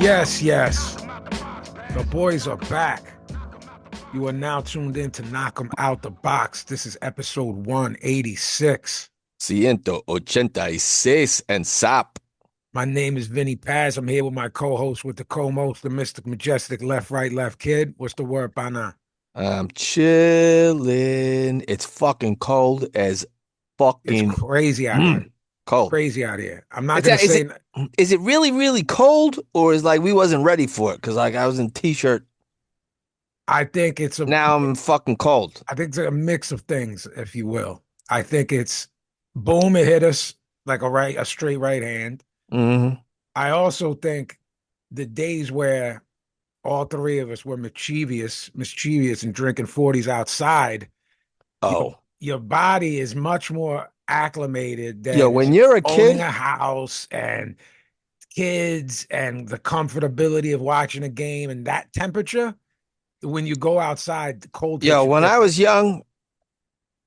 Yes, yes. The boys are back. You are now tuned in to Knock 'em Out the Box. This is episode 186. 186 and SAP. My name is Vinnie Paz. I'm here with my co-host with the co-most, the Mystic Majestic Left, Right, Left Kid. What's the word by now? I'm chilling. It's fucking cold as It's fucking crazy out here. cold. Crazy out here. I'm not It's gonna is say it really really cold or is like we wasn't ready for it because like I was in t-shirt. I think it's a Now I'm fucking cold. I think it's a mix of things, if you will. I think it's boom, it hit us like a straight right hand. hmm I also think the days where all three of us were mischievous and drinking 40s outside, your Oh, your body is much more acclimated yo, than when you're a owning kid, a house and kids and the comfortability of watching a game and that temperature. When you go outside, the cold hits yo, you when I different. was young,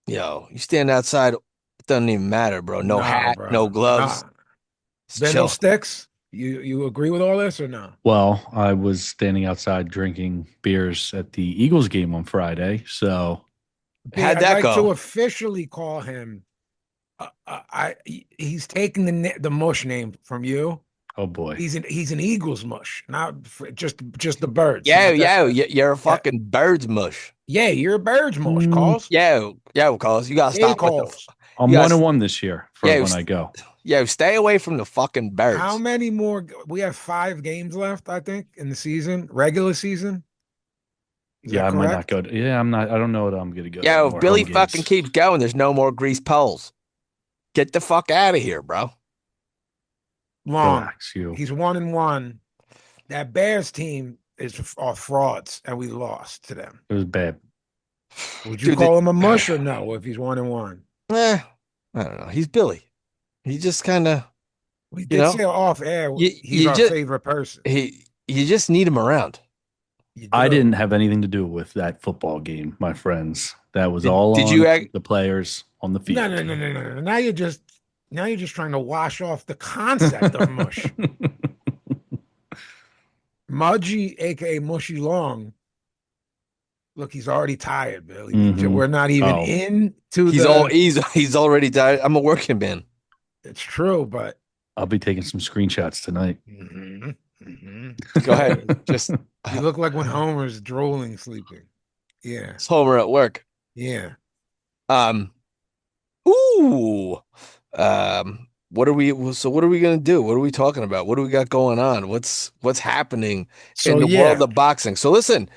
yo, you stand outside, it doesn't even matter, bro. No Nah, hat, no bro. gloves. Nah. It's Bendo chill. sticks. You agree with all this or no? Well, I was standing outside drinking beers at the Eagles game on Friday. So, B, How'd I'd that like to go? officially call him. He's taking the mush name from you. oh boy. He's an Eagles mush, not just the birds, Yo, not that yo, special. you're a Yeah, fucking bird's mush. yeah, you're a birds mush, Mm, calls. Yo, cause you gotta Hey, stop with the, calls. I'm you one guys, and one this year for yo, when I go. yo, stay away from the fucking How birds. many more? We have 5 games left, I think, in the season, regular season. Is Yeah, that I might not correct? go yeah, I'm not I don't know that I'm gonna go to any Yo, if more home Billy fucking games. keeps going, there's no more grease poles. Get the fuck out of here, bro. Long. Relax, you. He's 1-1. That Bears team are frauds, and we lost to them. It was bad. Would you Dude, call him a mush or no if he's 1-1? eh, I don't know. He's Billy. He just kind of, We you did know, say off air you he's you our just favorite person. you just need him around. You I do. didn't have anything to do with that football game, my friends. That was Did all did you on act? the players on the No, field. no, no, no, no, no. Now you're just trying to wash off the concept of mush. Mudgy, aka Mushy Long. Look, he's already tired, Billy. hmm We're not even Oh, into He's all the. he's already died. I'm a working man. It's true, but I'll be taking some screenshots tonight. mhm, mhm. Go ahead. Just You look like when Homer's drooling, sleeping. Yeah, it's Homer at work. yeah. Um, ooh. What are we gonna do? What are we talking about? What do we got going on? What's happening in So the world yeah, of boxing? So listen,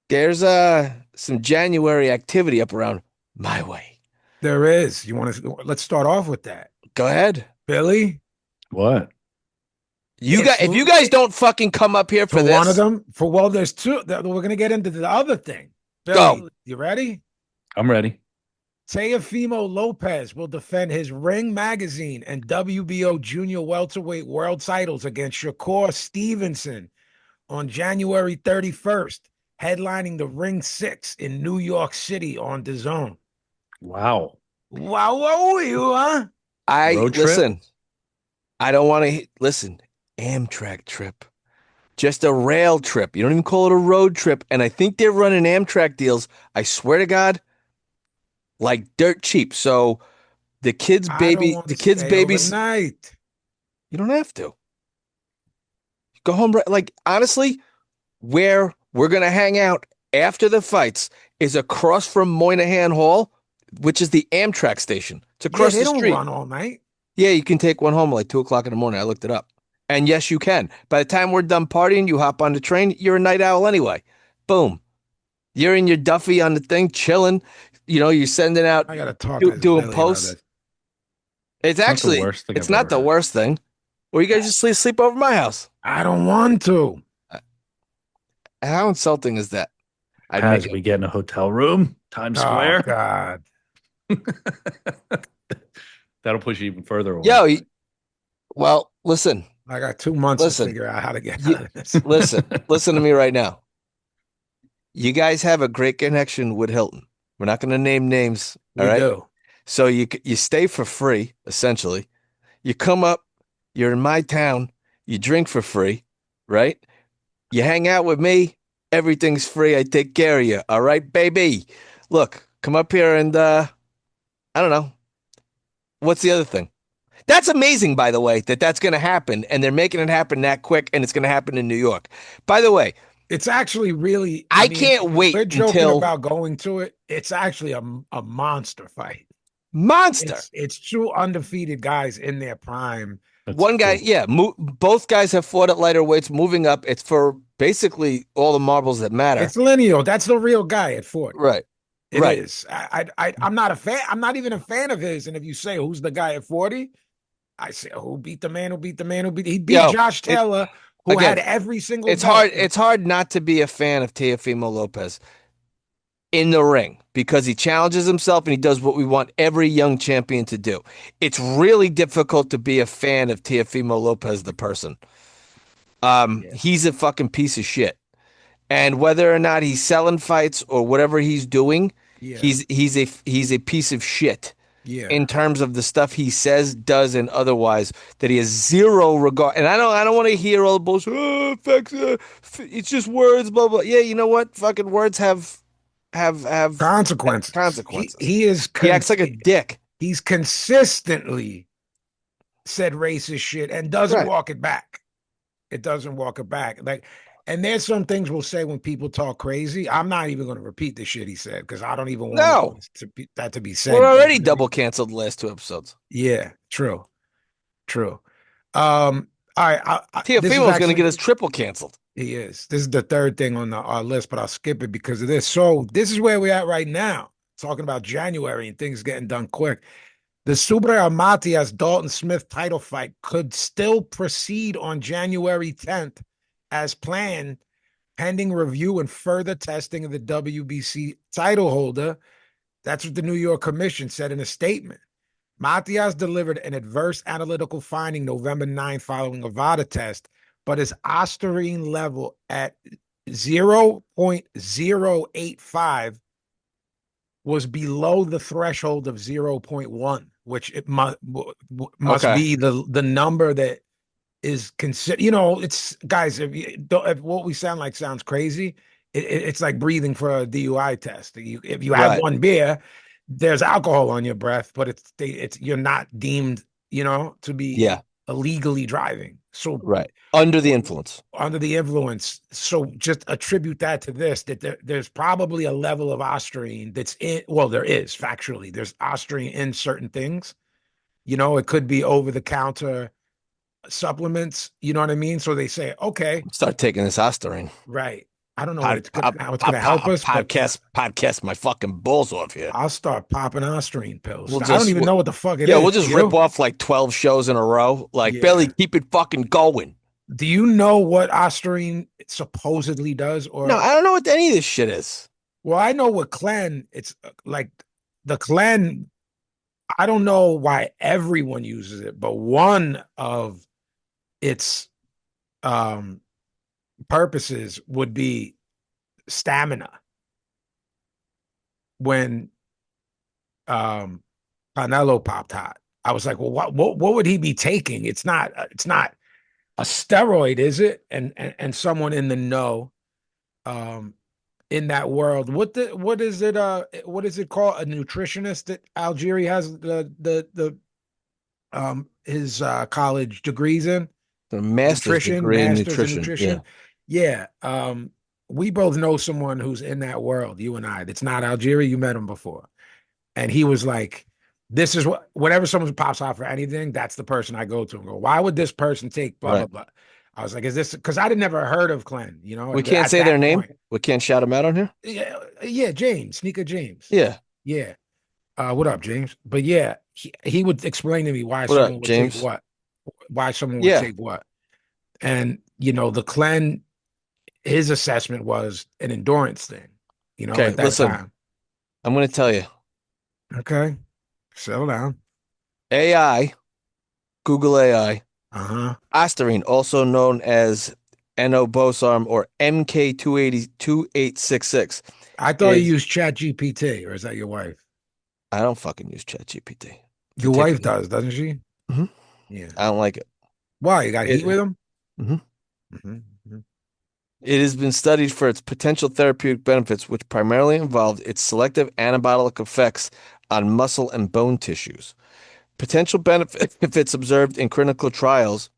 there's some January activity up around my way. there is. You want to? Let's start off with that, Go ahead. Billy. What? You guys, if you guys don't fucking come up here For for one of this, them. There's two. We're gonna get into the other thing. go. Billy, you ready? I'm ready. Teofimo Lopez will defend his Ring Magazine and WBO Junior Welterweight World titles against Shakur Stevenson on January 31st, headlining the Ring 6 in New York City on DAZN. Wow. Wow, wow, you, huh? I Road trip? listen. I don't want to listen. Amtrak trip. Just a rail trip. You don't even call it a road trip. And I think they're running Amtrak deals. I swear to God, like dirt cheap. So I don't want the to kids' stay babies, overnight. you don't have to. Go home. Like, honestly, where we're going to hang out after the fights is across from Moynihan Hall, which is the Amtrak station. It's Yeah, across they the don't street. run all night. Yeah, you can take one home at like 2 o'clock in the morning. I looked it up. And yes, you can. By the time we're done partying, you hop on the train. You're a night owl anyway. Boom. You're in your Duffy on the thing, chilling. You're sending out, I gotta talk to this doing Billy about posts. this. It's It's not the actually, worst thing it's I've not ever the heard. worst thing. Or you guys just sleep over my house. I don't want to. How insulting is that? I'd make As it. we get in a hotel room, Times Oh Square. God. That'll push you even further away. Yo, well, listen, I got 2 months to listen, figure out how to get you, out of this. listen to me right now. You guys have a great connection with Hilton. We're not going to name names. All We right. do. So you stay for free, essentially. You come up, you're in my town, You drink for free, right? You hang out with me, everything's free. I take care of you. All right, baby. Look, come up here and I don't know. What's the other thing? That's amazing, by the way, that that's going to happen, and they're making it happen that quick, and it's going to happen in New York. By the way, It's actually really, I I mean, can't wait we're joking until about going to it. It's actually a monster fight. Monster. It's two undefeated guys in their prime. That's One guy, cool. yeah, both guys have fought at lighter weights, moving up. It's for basically all the marbles that matter. It's lineal. That's the real guy at 40. Right, It right. is. I'm not a fan. I'm not even a fan of his. And if you say who's the guy at 40, I say who beat the man who beat the man who beat. He beat Yo, Josh it Taylor, who again. had every single It's belt. hard. It's hard not to be a fan of Teofimo Lopez in the ring because he challenges himself and he does what we want every young champion to do. It's really difficult to be a fan of Teofimo Lopez, the person. Yeah, He's a fucking piece of shit. And whether or not he's selling fights or whatever he's doing, yeah, he's a piece of shit yeah. in terms of the stuff he says, does, and otherwise. That he has zero regard. And I don't want to hear all the bullshit. Oh, facts, it's just words, blah blah. Yeah, you know what? Fucking words have Consequences. consequences. He is He acts like a dick. he's consistently said racist shit and doesn't Right. walk it back. It doesn't walk it back. Like, and there's some things we'll say when people talk crazy. I'm not even going to repeat the shit he said because I don't even want No, that to be said. we're You know already what I mean? double canceled the last 2 episodes. Yeah, true, true. All right. This is Teofimo's going to get actually us triple canceled. he is. This is the third thing on our list, but I'll skip it because of this. So this is where we're at right now. Talking about January and things getting done quick. The Subriel Matias Dalton Smith title fight could still proceed on January 10th as planned, pending review and further testing of the WBC title holder. That's what the New York Commission said in a statement. Matias delivered an adverse analytical finding November 9th following a VADA test, but his ostarine level at 0.085 was below the threshold of 0.1, which it must Okay. be the number that is considered. It's guys. If what we sound like sounds crazy, it's like breathing for a DUI test. If you have Right. one beer, there's alcohol on your breath, but it's you're not deemed to be Yeah. illegally driving. So Right. Under the influence. under the influence. So just attribute that to this, that there's probably a level of ostarine that's in, well, there is factually, there's ostarine in certain things. It could be over the counter supplements. You know what I mean? So they say, okay, Start taking this ostarine. right. I don't know how it's Pod, gonna help us, but podcast my fucking balls off here. I'll start popping ostarine pills. We'll I don't just, even know what the fuck it yeah, is. we'll just rip off like 12 shows in a row. Like, Yeah. Billy, keep it fucking going. Do you know what ostarine supposedly does? No, Or I don't know what any of this shit is. well, I know what clan. It's like the clan. I don't know why everyone uses it, but one of its purposes would be stamina. When Canelo popped hot, I was like, well, what would he be taking? It's not a steroid, is it? And someone in the know, in that world, what is it? What is it called? A nutritionist that Algeria has the his college degrees in The master's degree in masters in nutrition. Yeah. nutrition. Yeah. We both know someone who's in that world, you and I. It's not Algeria. You met him before. And he was like, this is whenever someone pops out for anything, that's the person I go to and go, why would this person take blah, blah, Right. blah? I was like, is this because I would never heard of Glenn, We can't at say that their name. point. We can't shout them out on here. Yeah, James, Sneaker James. Yeah. Yeah. What up, James? But yeah, he would explain to me why What someone up, would James? take what, why someone would Yeah. take what. And the clan, his assessment was an endurance thing, Okay, at that listen. time. I'm going to tell you. Okay. Settle down. AI, Google AI, Uh-huh. ostarine, also known as enobosarm or MK2866. I thought you Is used Chat GPT, or is that your wife? I don't fucking use ChatGPT. Your wife does, doesn't she? Mhm. Yeah. I don't like it. Why? You got heat It- with him? Mhm. Mhm, mhm. It has been studied for its potential therapeutic benefits, which primarily involved its selective anabolic effects on muscle and bone tissues. Potential benefits observed in clinical trials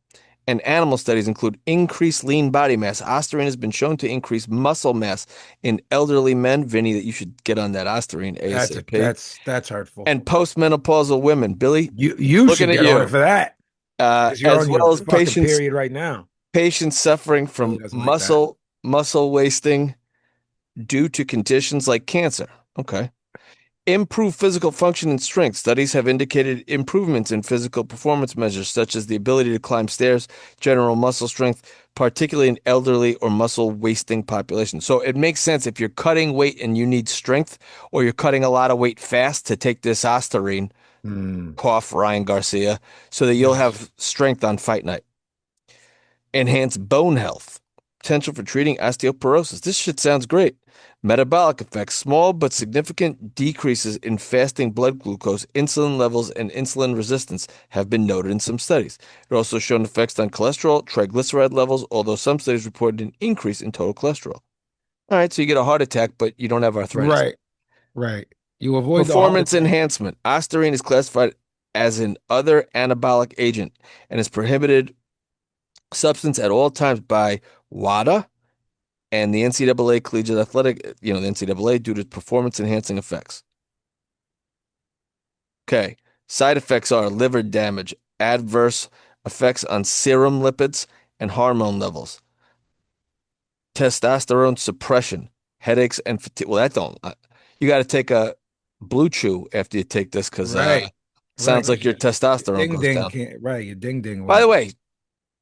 and animal studies include increased lean body mass. Ostarine has been shown to increase muscle mass in elderly men. Vinny, that you should get on that Ostarine ASAP. That's hurtful. And postmenopausal women. Billy, You looking should at get on it you. for that because you're As on your well as fucking period right now. patients suffering Billy from doesn't like that. muscle wasting due to conditions like cancer. Okay. Improved physical function and strength. Studies have indicated improvements in physical performance measures, such as the ability to climb stairs, general muscle strength, particularly in elderly or muscle wasting populations. So it makes sense if you're cutting weight and you need strength, or you're cutting a lot of weight fast to take this ostarine, Hmm. cough Ryan Garcia, so that you'll Yes. have strength on fight night. Enhance bone health. Potential for treating osteoporosis. This shit sounds great. Metabolic effects. Small but significant decreases in fasting blood glucose, insulin levels, and insulin resistance have been noted in some studies. It also shown effects on cholesterol, triglyceride levels, although some studies reported an increase in total cholesterol. All right, so you get a heart attack, but you don't have arthritis. Right. Right. You avoid the heart Performance attack. enhancement. Ostarine is classified as an other anabolic agent and is prohibited substance at all times by WADA and the NCAA Collegiate Athletic, the NCAA, due to performance enhancing effects. Okay. Side effects are liver damage, adverse effects on serum lipids and hormone levels, testosterone suppression, headaches and fatigue. Well, that don't. You got to take a blue chew after you take this because Right. Right. sounds like 'Cause your your testosterone ding goes ding down. can't. Right. Your ding ding By the went. way,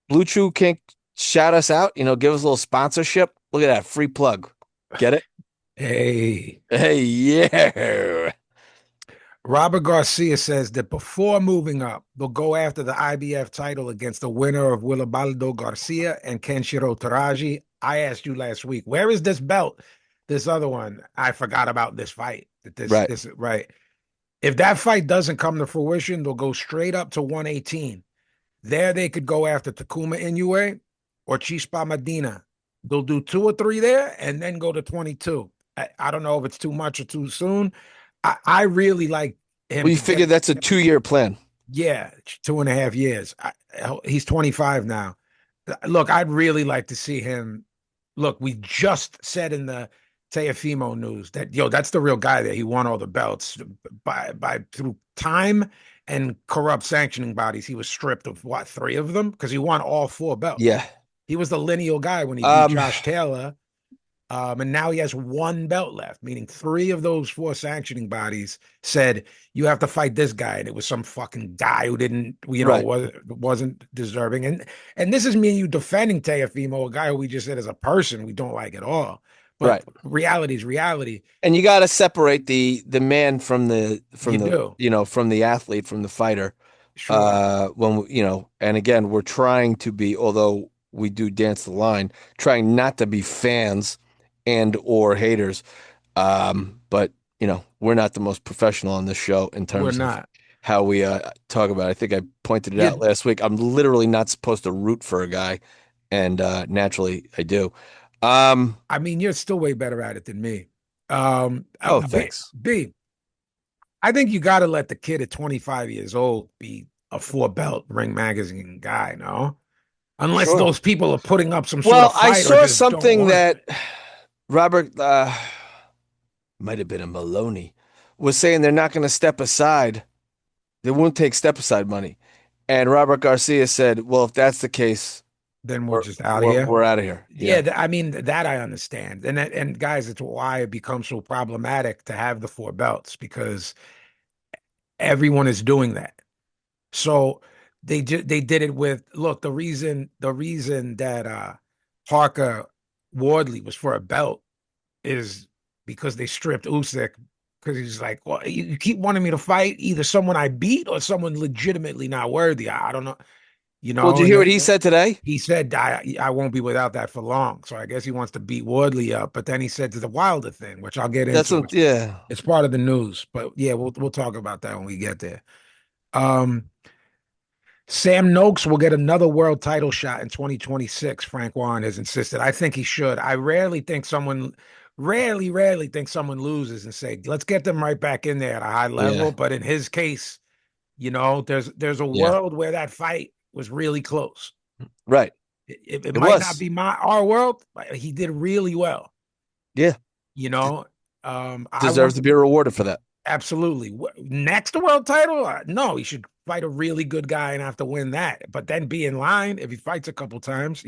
Blue Chew can't shout us out, give us a little sponsorship. Look at that free plug. Get it? Hey. Hey, yeah. Robert Garcia says that before moving up, they'll go after the IBF title against the winner of Wilibaldo Garcia and Kenshiro Taraji. I asked you last week, where is this belt? This other one, I forgot about this fight. Right. This right. If that fight doesn't come to fruition, they'll go straight up to 118. There they could go after Takuma Inoue or Chispa Medina. They'll do two or three there and then go to 22. I don't know if it's too much or too soon. I really like him Well, you to get, figure that's a 2-year plan. yeah, 2.5 years. He's 25 now. Look, I'd really like to see him. Look, we just said in the Teofimo news that that's the real guy there. He won all the belts by through time and corrupt sanctioning bodies. He was stripped of what, three of them? Because he won all four belts. Yeah. He was the lineal guy when he beat Um, Josh Taylor. And now he has one belt left, meaning three of those four sanctioning bodies said you have to fight this guy, and it was some fucking guy who didn't, right. wasn't deserving. And this is me and you defending Teofimo, a guy who we just said as a person we don't like at all. But Right. reality is reality. And you got to separate the man from the You do, from the athlete, from the fighter. sure. And again, we're trying to be, although we do dance the line, trying not to be fans and or haters. But we're not the most professional on this show in We're terms of not. how we talk about it. I think I pointed it out You, last week. I'm literally not supposed to root for a guy, and naturally I do. Um, I mean, you're still way better at it than me. oh, thanks. B, I think you got to let the kid at 25 years old be a four belt Ring Magazine guy, no? Unless Sure. those people are putting up some sort Well, of I fight or saw just don't something want that it. Robert might have been a Maloney was saying they're not going to step aside. They won't take step aside money. And Robert Garcia said, "Well, if that's the case, Then we're we're just out of we're, here. we're out of here." Yeah, Yeah. I mean that I understand, and guys, it's why it becomes so problematic to have the four belts because everyone is doing that. So they did it with look the reason that Parker Wardley was for a belt is because they stripped Usyk because he's like, well, you keep wanting me to fight either someone I beat or someone legitimately not worthy. I don't know, Well, did you and hear what then he said today? he said I won't be without that for long. So I guess he wants to beat Wardley up. But then he said to the Wilder thing, which I'll get That's into. what. Yeah. It's part of the news. But yeah, we'll talk about that when we get there. Um, Sam Noakes will get another world title shot in 2026. Frank Warren has insisted. I think he should. I rarely think someone loses and say, let's get them right back in there at a high level. Yeah. But in his case, there's a Yeah. world where that fight was really close. Right. It It might not was. be our world, but he did really well. Yeah. You D- know, I Deserves want to be rewarded for that. absolutely next world title. No, he should fight a really good guy and have to win that, but then be in line if he fights a couple times.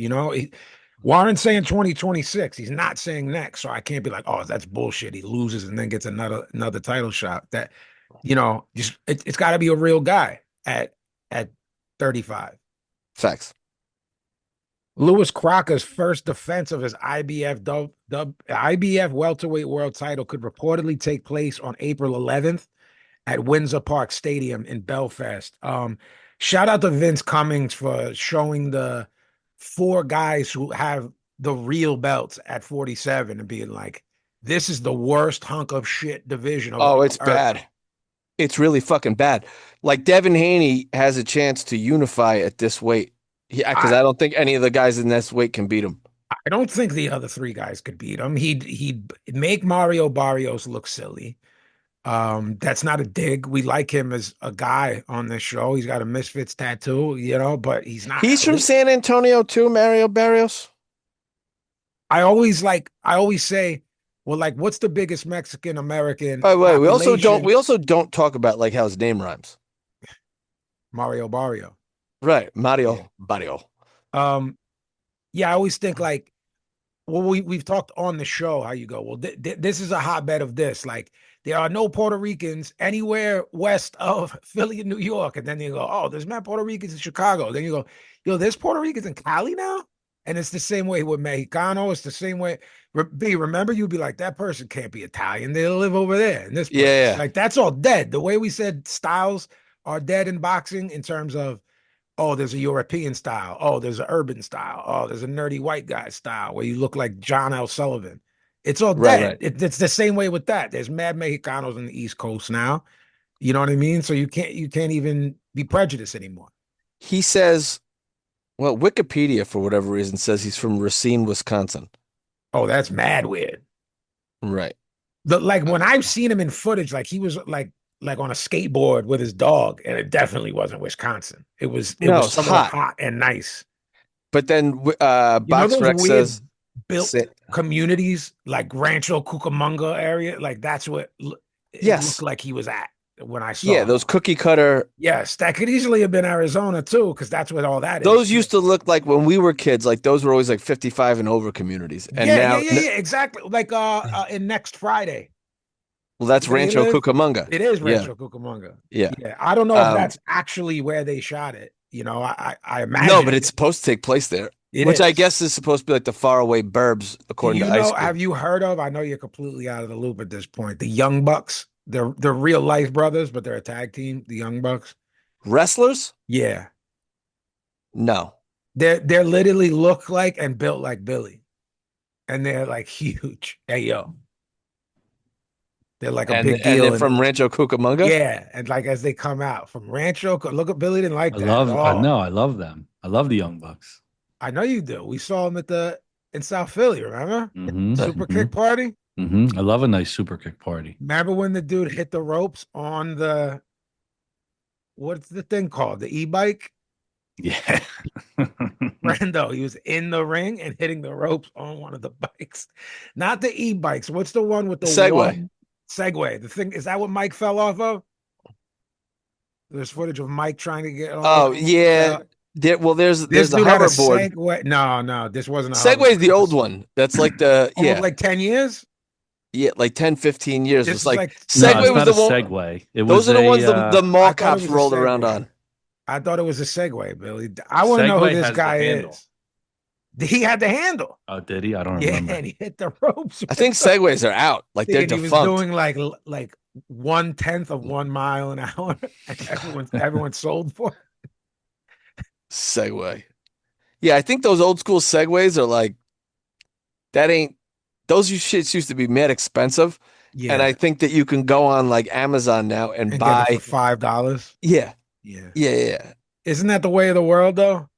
Warren's saying 2026. He's not saying next, so I can't be like, oh, that's bullshit. He loses and then gets another title shot. It's got to be a real guy at 35. Facts. Lewis Crocker's first defense of his IBF welterweight world title could reportedly take place on April 11th at Windsor Park Stadium in Belfast. Shout out to Vince Cummings for showing the four guys who have the real belts at 47 and being like, this is the worst hunk of shit division of Oh, all it's earth. bad. It's really fucking bad. Like Devin Haney has a chance to unify at this weight. Yeah, because I don't think any of the guys in this weight can beat him. I don't think the other three guys could beat him. He'd make Mario Barrios look silly. That's not a dig. We like him as a guy on this show. He's got a Misfits tattoo, but he's not. He's from San Antonio too, Mario Barrios. I always say, well, like, what's the biggest Mexican American By the way, we population? also don't talk about like how his name rhymes. Mario Barrio. Right, Mario Yeah. Barrio. Yeah, I always think like, well, we've talked on the show how you go, well, this is a hotbed of this. Like, there are no Puerto Ricans anywhere west of Philly and New York. And then you go, oh, there's mad Puerto Ricans in Chicago. Then you go, there's Puerto Ricans in Cali now? And it's the same way with Mexicano. It's the same way. Remember, you'd be like, that person can't be Italian. They live over there in this place. Yeah. Like, that's all dead. The way we said styles are dead in boxing in terms of, oh, there's a European style. Oh, there's an urban style. Oh, there's a nerdy white guy style where you look like John L. Sullivan. It's all dead. Right. It's the same way with that. There's mad Mexicanos on the East Coast now. You know what I mean? So you can't even be prejudiced anymore. He says, well, Wikipedia for whatever reason says he's from Racine, Wisconsin. Oh, that's mad weird. Right. Like when I've seen him in footage, like he was like on a skateboard with his dog, and it definitely wasn't Wisconsin. It was somewhat hot and nice. But then BoxRec says built communities like Rancho Cucamonga area, like that's what it looked like he was at when I saw. Yeah, those cookie cutter. Yes, that could easily have been Arizona too, because that's what all that those is. Used to look like when we were kids, like those were always like 55 and over communities. And now, exactly. Like in Next Friday. Well, that's Rancho Cucamonga. It is Rancho Cucamonga. Yeah. I don't know if that's actually where they shot it. I imagine. No, but it's supposed to take place there. Which I guess is supposed to be like the faraway burbs, according to Ice Cube. Have you heard of? I know you're completely out of the loop at this point. The Young Bucks. They're real life brothers, but they're a tag team. The Young Bucks. Wrestlers? Yeah. No. They're literally look like and built like Billy, and they're like huge. Hey yo. They're like a big deal. And they're from Rancho Cucamonga? Yeah. And like as they come out from Rancho, look at Billy didn't like that. I love them. I love the Young Bucks. I know you do. We saw them in South Philly, remember? Mm-hmm. Super kick party. Mm-hmm. I love a nice super kick party. Remember when the dude hit the ropes on what's the thing called? The e-bike? Yeah. Brando, he was in the ring and hitting the ropes on one of the bikes. Not the e-bikes. What's the one with the Segway? Segway. The thing, is that what Mike fell off of? There's footage of Mike trying to get off. Oh, yeah. There's the hoverboard. Segway. No, this wasn't a Segway's the old one. That's like like 10 years? Yeah, like 10, 15 years. It's like Segway was the one. Segway. Those are the ones the mall cops rolled around on. I thought it was a Segway, Billy. I want to know who this guy is. He had the handle. Oh, did he? I don't remember. Yeah, and he hit the ropes. I think Segways are out. Like they're defunct. He was doing like 1/10 of 1 mile an hour, and everyone sold for it. Segway. Yeah, I think those old school Segways are like those shits used to be mad expensive. Yeah. And I think that you can go on like Amazon now and buy for $5. Yeah. Yeah. Yeah. Isn't that the way of the world, though?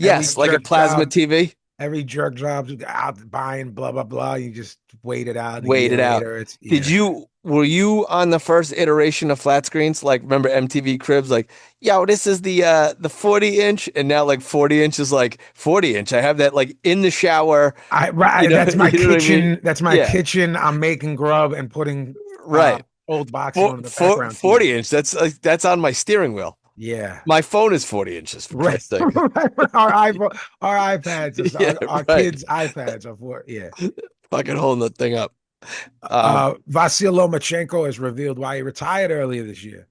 Every Yes, like a jerk plasma job, TV. every jerk job's out buying blah blah blah. You just wait it out, and a Wait year it out. later, it's yeah. Were you on the first iteration of flat screens? Like, remember MTV Cribs? Like, yo, this is the 40 inch, and now like 40 inch is like 40 inch. I have that like in the shower. Right. That's my You know what I mean? kitchen. That's my Yeah, kitchen. I'm making grub and putting right. old boxes on the Four, background TV. 40 inch. That's on my steering wheel. Yeah. My phone is 40 inches for Right. Christ's sake. Our iPads, Yeah, our right. kids' iPads are for yeah. Fucking holding the thing up. Um, Vasyl Lomachenko has revealed why he retired earlier this year.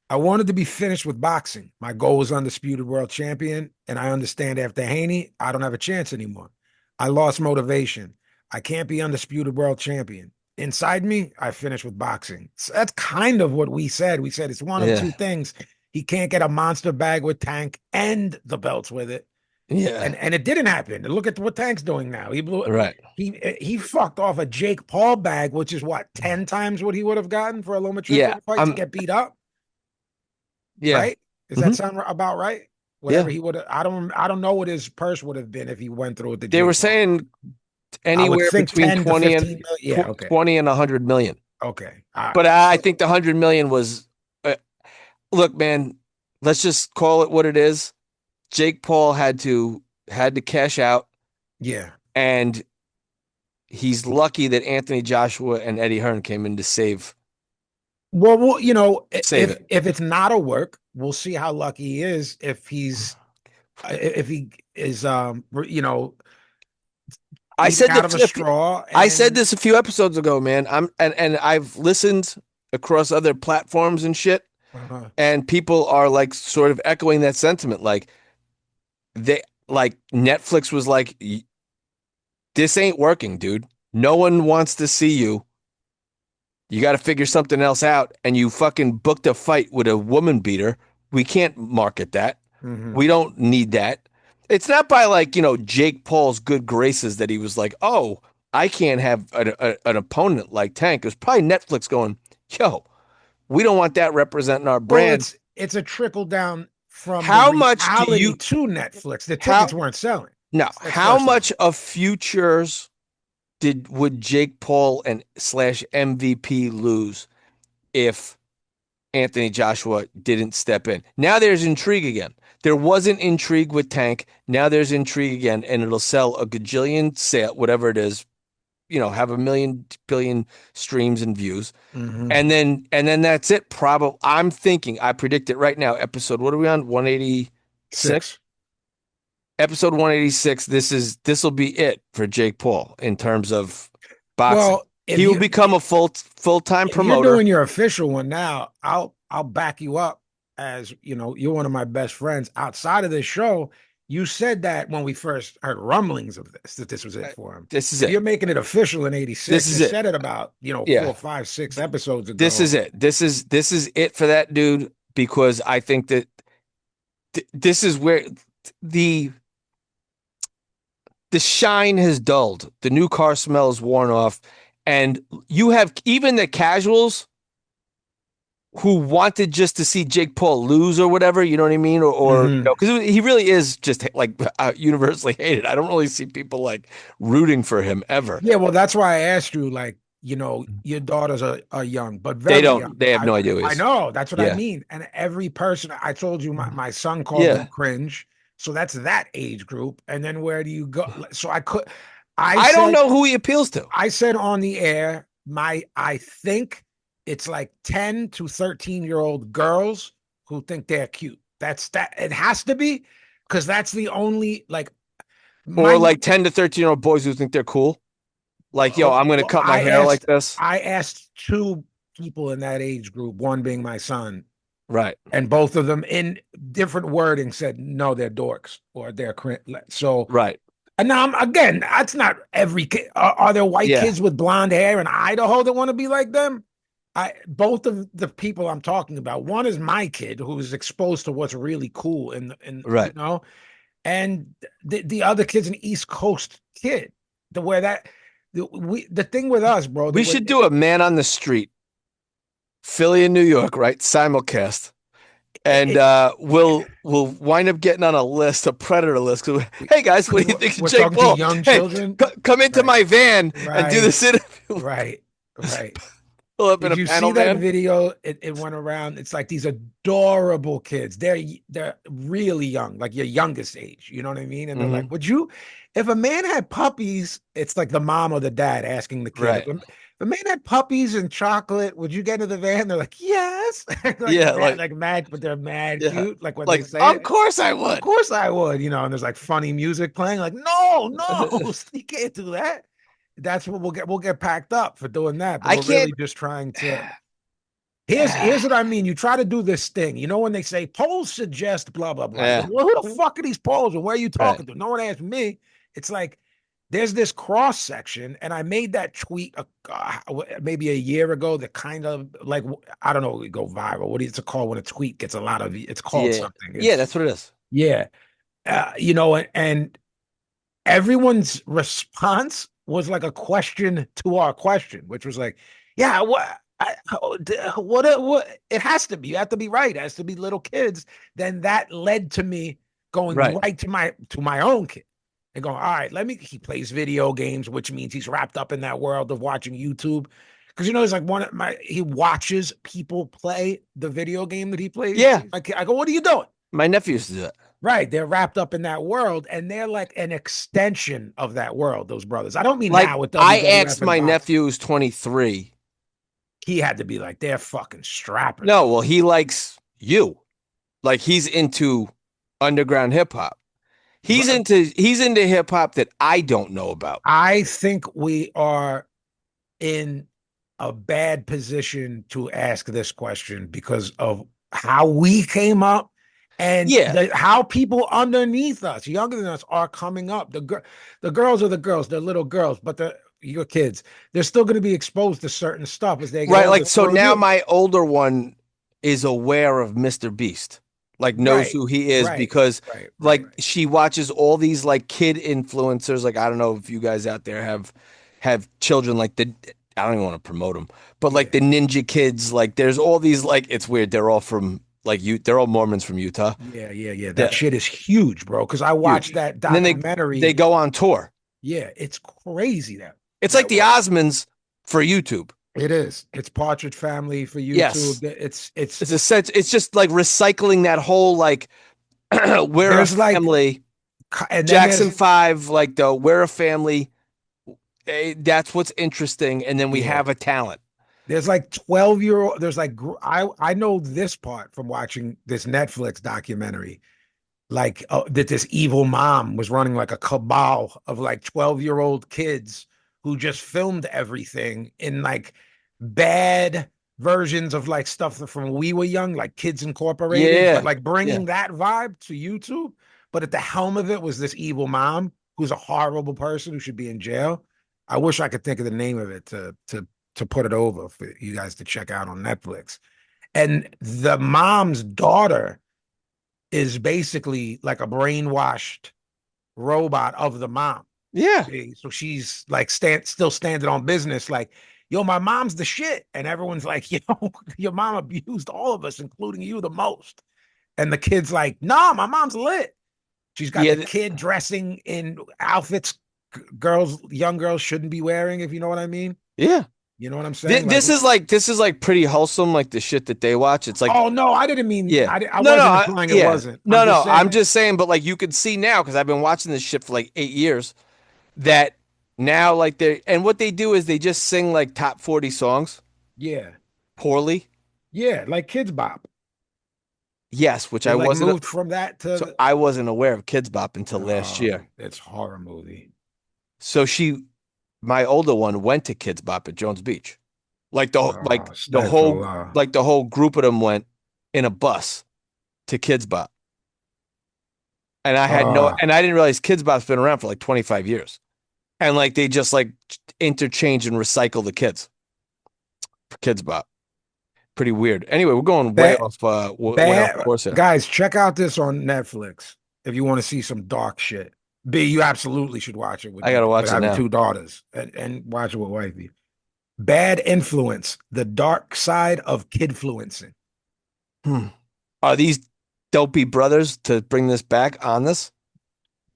I wanted to be finished with boxing. My goal was undisputed world champion, and I understand after Haney, I don't have a chance anymore. I lost motivation. I can't be undisputed world champion. Inside me, I finished with boxing. So that's kind of what we said. We said it's one of yeah, two things. He can't get a monster bag with Tank and the belts with it. yeah, And it didn't happen. And look at what Tank's doing now. right. He fucked off a Jake Paul bag, which is what, 10 times what he would have gotten for a Yeah, Lomachenko fight to get beat up, yeah, right? Does that hmm sound about right? Whatever yeah. he would have, I don't know what his purse would have been if he went through with the They were Jake Paul. saying I would anywhere think between 10 to 15 million. Yeah, okay. 20 and 100 million. Okay. But I think the 100 million was, look, man, let's just call it what it is. Jake Paul had to cash out, Yeah. and he's lucky that Anthony Joshua and Eddie Hearn came in to save Well, save if it. it's not a work, we'll see how lucky he is if he is I eating said out of a this. straw I said and this a few episodes ago, man. And I've listened across other platforms and shit, uh and people are like sort of echoing that sentiment. Like they like Netflix was like, this ain't working, dude. No one wants to see you. You got to figure something else out. And you fucking booked a fight with a woman beater. We can't market that. mhm. We don't need that. It's not by like, Jake Paul's good graces that he was like, oh, I can't have an opponent like Tank. It was probably Netflix going, yo, we don't want that representing our Well, brand. it's a trickle down from the How much do reality you, to Netflix. The how, tickets weren't selling. no, That's how first off. much of futures would Jake Paul and slash MVP lose if Anthony Joshua didn't step in? Now there's intrigue again. There wasn't intrigue with Tank. Now there's intrigue again, and it'll sell a gajillion sale, whatever it is, have a million billion streams and views. Mhm. And then that's it. Probably I'm thinking, I predict it right now. Episode, what are we on? 186? 6. Episode 186. This will be it for Jake Paul in terms of boxing. Well, if He will you become a full-time if you're promoter. doing your official one now, I'll back you up as you're one of my best friends outside of this show. You said that when we first heard rumblings of this, that this was it for him. This is If it. you're making it official in This '86, you is it. said it about, Yeah. 4, 5, 6 episodes This is ago. it. This is it for that dude, because I think that this is where the the shine has dulled. The new car smell is worn off, and you have even the casuals who wanted just to see Jake Paul lose or whatever, you know what I mean? Or Mhm. because he really is just like universally hated. I don't really see people like rooting for him ever. Yeah, well, that's why I asked you, like, your daughters are young, but They very young. don't. They have I no idea who he I is. know, that's what I Yeah. mean. And every person, I told you, my son called him Yeah. cringe. So that's that age group. And then where do you go? So I I don't said, know who he appeals to. I said on the air, I think it's like 10 to 13-year-old girls who think they're cute. That's that. It has to be because that's the only like Or my like 10 to 13-year-old boys who think they're cool. Like, yo, I'm going to well, cut my hair like this. I asked two people in that age group, one being my son, Right. and both of them in different wording said no, they're dorks or they're cringe. So, Right. and now again, that's not every kid. Are there white Yeah. kids with blonde hair in Idaho that want to be like them? Both of the people I'm talking about, one is my kid who's exposed to what's really cool Right. and the other kid's an East Coast kid. The way that the thing with us, bro. We should do a man on the street, Philly and New York, right? Simulcast. And it, we'll wind up getting on a list, a predator list. 'Cause hey guys, what do you think of we're Jake talking to Paul? young Hey, children. come into Right, my van and do right, this interview. right, right. Pull up in Did a you see panel that van. video? It went around. It's like these adorable kids. They're really young, like your youngest age. You know what I mean? And they're like, Hmm. "Would you, if a man had puppies?" It's like the mom or the dad asking the kid, Right. "If a man had puppies and chocolate, would you get into the van?" They're like, "Yes," Yeah, like mad, but they're mad yeah, cute. Like when they like say of it, course I of would. course I would. And there's like funny music playing. Like, no, no, you can't do that. That's what we'll get packed up for doing that. But I we're can't. really just trying to. Here's what I mean. You try to do this thing. When they say polls suggest blah blah blah. You go, Yeah, well, who the fuck are these polls and where are you right. talking to? No one asked me. It's like there's this cross section, and I made that tweet maybe a year ago. That kind of like I don't know, it go viral. What is it called when a tweet gets a lot of? It's called Yeah, something. yeah, It's that's what it is. yeah, and everyone's response was like a question to our question, which was like, yeah, what it has to be. You have to be right. It has to be little kids. Then that led to me going Right. right to my own kid and going, all right, he plays video games, which means he's wrapped up in that world of watching YouTube. Because it's like he watches people play the video game that he plays. Yeah, Like I go, what are you doing? my nephew used to do that. Right. They're wrapped up in that world and they're like an extension of that world, those brothers. I don't mean Like now with I WWF asked and my boxing. nephew who's 23. He had to be like, they're fucking strapping. No, well, he likes you. Like he's into underground hip hop. He's into hip hop that I don't know about. I think we are in a bad position to ask this question because of how we came up and Yeah, how people underneath us, younger than us, are coming up. The girls are the girls, they're little girls, but your kids, they're still going to be exposed to certain stuff as they get right. older. Like so Well, now my older one is aware of Mr. Beast. Like knows right, who he is right, because right, right, like right. she watches all these like kid influencers. Like I don't know if you guys out there have children like the I don't even want to promote them, but like Yeah, the Ninja Kids. Like there's all these like it's weird. They're all from like you. They're all Mormons from Utah. yeah, yeah, yeah. That Yeah, shit is huge, bro. Because I watched huge. that And then they documentary. go on tour. Yeah, it's crazy It's like that the what Osmonds for YouTube. it is. It's Partridge Family for YouTube. Yes. It's It's a sense. It's just like recycling that whole like we're a there's like, family. and then Jackson 5, like the we're a family. That's what's interesting. And then we yeah, have a talent. there's like 12-year-old. There's like I know this part from watching this Netflix documentary. Like that this evil mom was running like a cabal of like 12-year-old kids who just filmed everything in like bad versions of like stuff from when we were young, like Kids Incorporated, but Yeah. like Yeah. bringing that vibe to YouTube. But at the helm of it was this evil mom who's a horrible person who should be in jail. I wish I could think of the name of it to put it over for you guys to check out on Netflix. And the mom's daughter is basically like a brainwashed robot of the mom. Yeah. So she's like still standing on business, like, yo, my mom's the shit. And everyone's like, yo, your mom abused all of us, including you the most. And the kid's like, nah, my mom's lit. She's got the Yeah. kid dressing in outfits young girls shouldn't be wearing, if you know what I mean. Yeah. You know what I'm saying? Like, This is like pretty wholesome, like the shit that they watch. It's like, oh no, I didn't mean yeah. I No, no, wasn't implying it yeah. wasn't. I'm No, just no. I'm saying, just saying, but like you could see now, because I've been watching this shit for like 8 years, that now like and what they do is they just sing like top 40 songs yeah, poorly. yeah, like Kids Bop. Yes, which They I like wasn't. moved from that to So I wasn't aware of Kids Bop until last year. it's horror movie. So my older one, went to Kids Bop at Jones Beach. Like the whole Stepful. like the whole group of them went in a bus to Kids Bop. And I didn't realize Kids Bop's been around for like 25 years. And like they just like interchange and recycle the kids for Kids Bop. Pretty weird. Anyway, we're going way Bad, off way off course here. guys, check out this on Netflix if you want to see some dark shit. B, you absolutely should watch it I gotta with watch it having now. two daughters and watch it with wifey. Bad Influence: The Dark Side of Kidfluencing. Hmm. Are these dopey brothers to bring this back on this?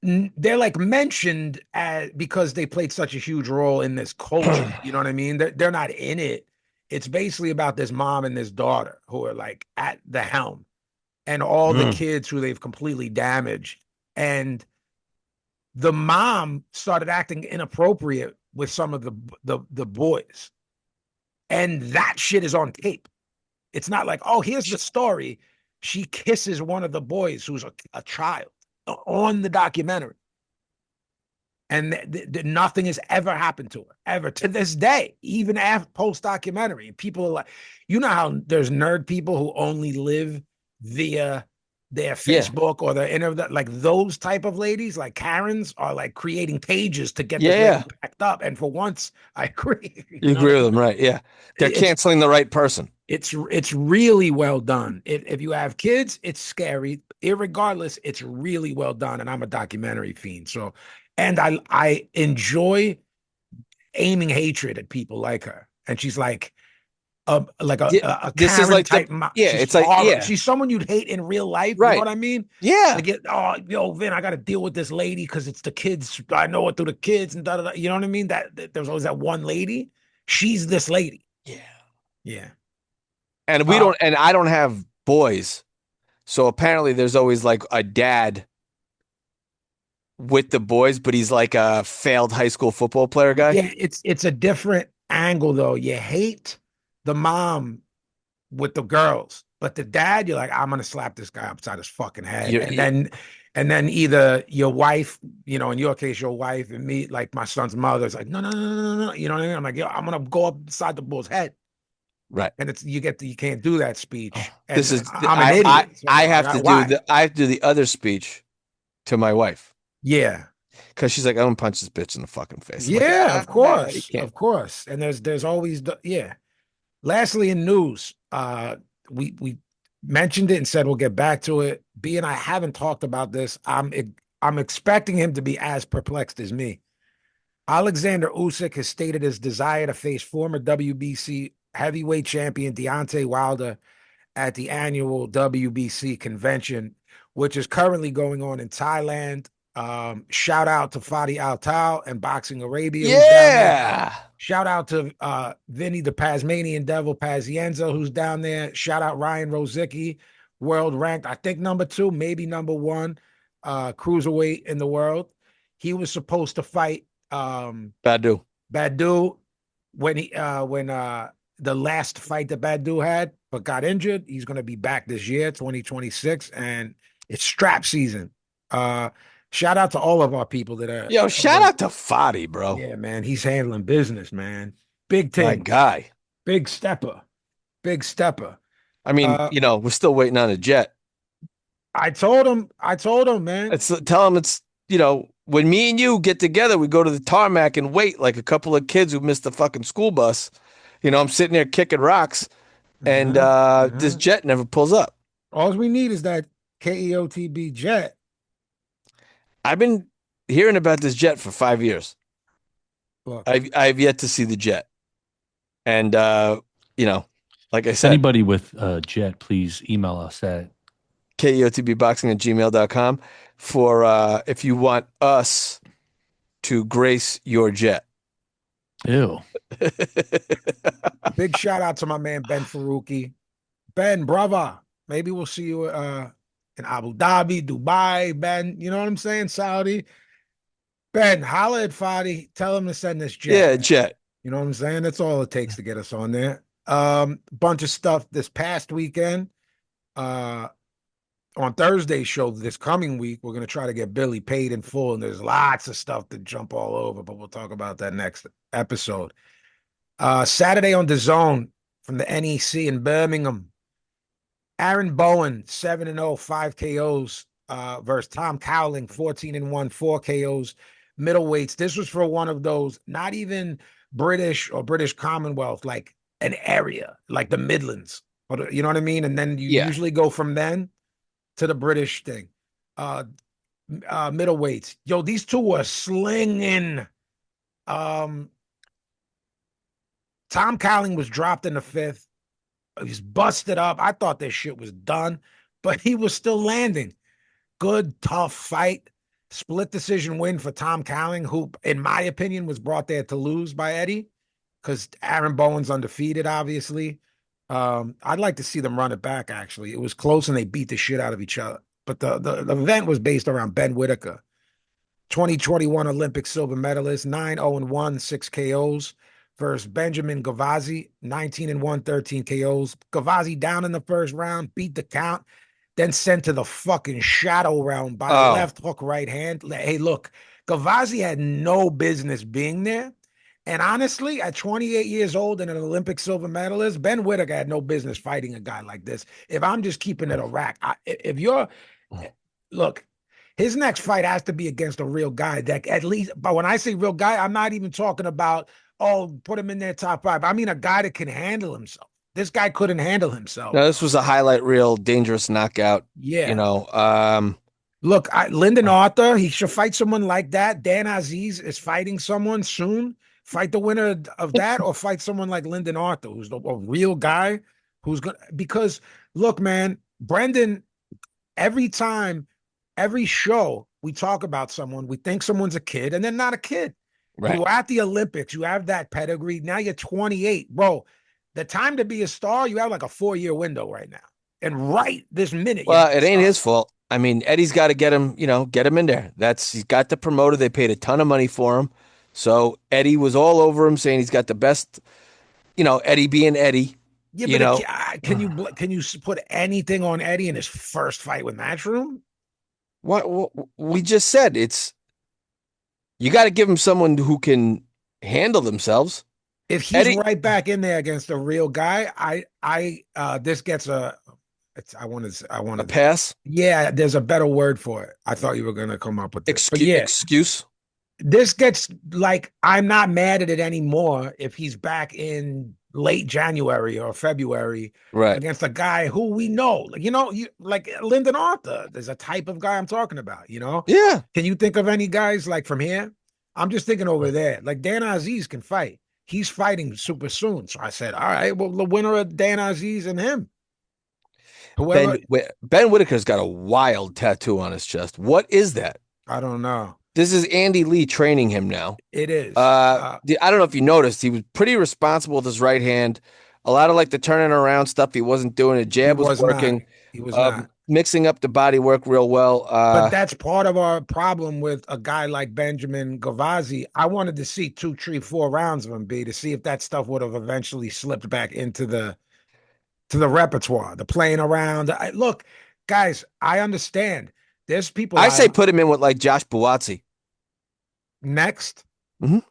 They're like mentioned as because they played such a huge role in this culture. You know what I mean? They're not in it. It's basically about this mom and this daughter who are like at the helm, and all the Mm. kids who they've completely damaged. And the mom started acting inappropriate with some of the boys, and that shit is on tape. It's not like, oh, here's the story. She kisses one of the boys who's a child on the documentary, and nothing has ever happened to her ever to this day, even after post documentary. And people are like, you know how there's nerd people who only live via their Yeah. Facebook or their internet, like those type of ladies, like Karens, are like creating pages to get Yeah, this lady yeah. packed up. And for once, I agree. You You know agree what I with mean? them, right? Yeah. They're It's canceling the right person. it's really well done. If you have kids, it's scary. Irregardless, it's really well done. And I'm a documentary fiend, so and I enjoy aiming hatred at people like her. And she's like Yeah. a This is Karen like type. yeah, She's it's like, horrible. yeah, She's someone you'd hate in real life. You know right. what I mean? Yeah. Like, oh, yo, Vin, I got to deal with this lady because it's the kids. I know it through the kids and da da da. You know what I mean? That there's always that one lady. She's this lady. Yeah. Yeah. And we Uh, don't, and I don't have boys. So apparently there's always like a dad with the boys, but he's like a failed high school football player guy. yeah, it's a different angle though. You hate the mom with the girls, but the dad, you're like, I'm gonna slap this guy upside his fucking head, You, and then either your wife, you know, in your case, your wife, and me, like my son's mother, is like, no, no, no, no, no, no, you know what I mean? I'm like, yo, I'm gonna go upside the bull's head, right. and it's you can't do that speech, This and is I'm an idiot, so I'm like, why? I have to do the other speech to my wife Yeah, because she's like, I'm gonna punch this bitch in the fucking face. I'm like, yeah, you can't. of course, and there's always yeah. Lastly, in news, we mentioned it and said we'll get back to it. B and I haven't talked about this. I'm expecting him to be as perplexed as me. Alexander Usyk has stated his desire to face former WBC heavyweight champion Deontay Wilder at the annual WBC convention, which is currently going on in Thailand. Shout out to Fadi Altal and Boxing Arabia, who's down there. Yeah. Shout out to Vinny, the Pasmanian Devil Pazienza, who's down there. Shout out Ryan Rozicki, world ranked, I think number 2, maybe number 1, cruiserweight in the world. He was supposed to fight Badu. Badu when the last fight that Badu had, but got injured. He's going to be back this year, 2026, and it's strap season. Shout out to all of our people that are Yo, shout handling. out to Fadi, bro. Yeah, man, he's handling business, man. Big My things, guy. big stepper, big stepper. I mean, Uh, we're still waiting on a jet. I told him, man. It's tell him it's when me and you get together, we go to the tarmac and wait like a couple of kids who missed the fucking school bus. I'm sitting there kicking rocks, and Uh-huh, this uh-huh. jet never pulls up. All we need is that KEOTB jet. I've been hearing about this jet for 5 years. Look, I've yet to see the jet, and you know, like I said, Anybody with a jet, please email us at keotbboxing@gmail.com for if you want us to grace your jet. ew. big shout out to my man Ben Faruqi. Ben, brother, maybe we'll see you in Abu Dhabi, Dubai, Ben. You know what I'm saying? Saudi. Ben, holla at Fadi. Tell him to send this jet, Yeah, man. jet. You know what I'm saying? That's all it takes to get us on there. Bunch of stuff this past weekend. Uh, on Thursday's show this coming week, we're gonna try to get Billy paid in full, and there's lots of stuff to jump all over, but we'll talk about that next episode. Saturday on the Zone from the NEC in Birmingham. Aaron Bowen, 7-0, 5 KOs, versus Tom Cowling, 14-1, 4 KOs, middleweights. This was for one of those, not even British or British Commonwealth, like an area, like the Midlands. You know what I mean? And then you Yeah. usually go from then to the British thing. Uh, Middleweights. Yo, these two were slinging. Um, Tom Cowling was dropped in the 5th. He's busted up. I thought this shit was done. but he was still landing. Good, tough fight. Split decision win for Tom Cowling, who, in my opinion, was brought there to lose by Eddie because Aaron Bowen's undefeated, obviously. I'd like to see them run it back, actually. It was close and they beat the shit out of each other. But the event was based around Ben Whittaker, 2021 Olympic silver medalist, 9-0-1, 6 KOs versus Benjamin Gavasi, 19-1, 13 KOs. Gavasi down in the first round, beat the count, then sent to the fucking shadow realm by a Oh, left hook right hand. Hey, look, Gavasi had no business being there. And honestly, at 28 years old and an Olympic silver medalist, Ben Whittaker had no business fighting a guy like this. If I'm just keeping it a rack, if you're, look, his next fight has to be against a real guy that at least, but when I say real guy, I'm not even talking about, oh, put him in their top five. I mean, a guy that can handle himself. This guy couldn't handle himself. no, this was a highlight reel, dangerous knockout. You Yeah. know, Look, Lyndon Arthur, he should fight someone like that. Dan Aziz is fighting someone soon. Fight the winner of that or fight someone like Lyndon Arthur, who's a real guy who's going to, because look, man, Brendan, every time, every show we talk about someone, we think someone's a kid and they're not a kid. right. You at the Olympics, you have that pedigree. Now you're 28, bro. The time to be a star, you have like a 4-year window right now. And right this minute, you're Well, not a it ain't star. his fault. I mean, Eddie's got to get him, get him in there. He's got the promoter. They paid a ton of money for him. So Eddie was all over him saying he's got the best, Eddie being Eddie, Yeah, you but know. can you put anything on Eddie in his first fight with Matchroom? What we just said, you got to give him someone who can handle themselves. If he's Eddie, right back in there against a real guy, this gets I a wanted, pass, yeah, there's a better word for it. I thought you were gonna come up with this, but yeah, excuse. this gets like I'm not mad at it anymore if he's back in late January or February Right. against a guy who we know. You like Lyndon Arthur. There's a type of guy I'm talking about. Yeah. Can you think of any guys like from here? I'm just thinking over there. Like Dan Aziz can fight. He's fighting super soon. So I said, all right, well, the winner of Dan Aziz and him. Whoever, Ben Whittaker's got a wild tattoo on his chest. What is that? I don't know. This is Andy Lee training him now. It is. I don't know if you noticed, he was pretty responsible with his right hand. A lot of like the turning around stuff he wasn't doing. The He jab was was not. working. He was not. Mixing up the body work real well. But that's part of our problem with a guy like Benjamin Gavasi. I wanted to see 2, 3, 4 rounds of him be to see if that stuff would have eventually slipped back into the repertoire, the playing around. Look, guys, I understand. There's people I I say put him in with like Josh Buatsi. next. Mhm.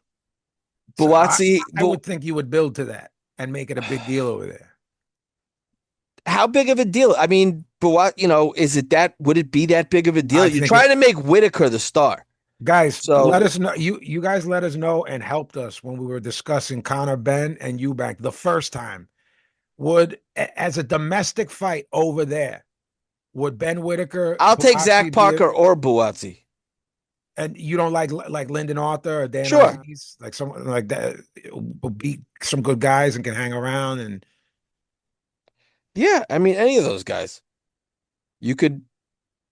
So Buatsi, I would think you would build to that and make it a big deal over there. how big of a deal? I mean, is it that? Would it be that big of a deal? I You're think trying to make Whittaker the star. Guys, So let us know. You guys let us know and helped us when we were discussing Conor Ben and Eubank the first time. As a domestic fight over there, would Ben Whittaker I'll take Zach Buatsi be Parker or Buatsi. and you don't like Lyndon Arthur or Dan Sure. Aziz, like someone like that will beat some good guys and can hang around and Yeah, I mean any of those guys. You could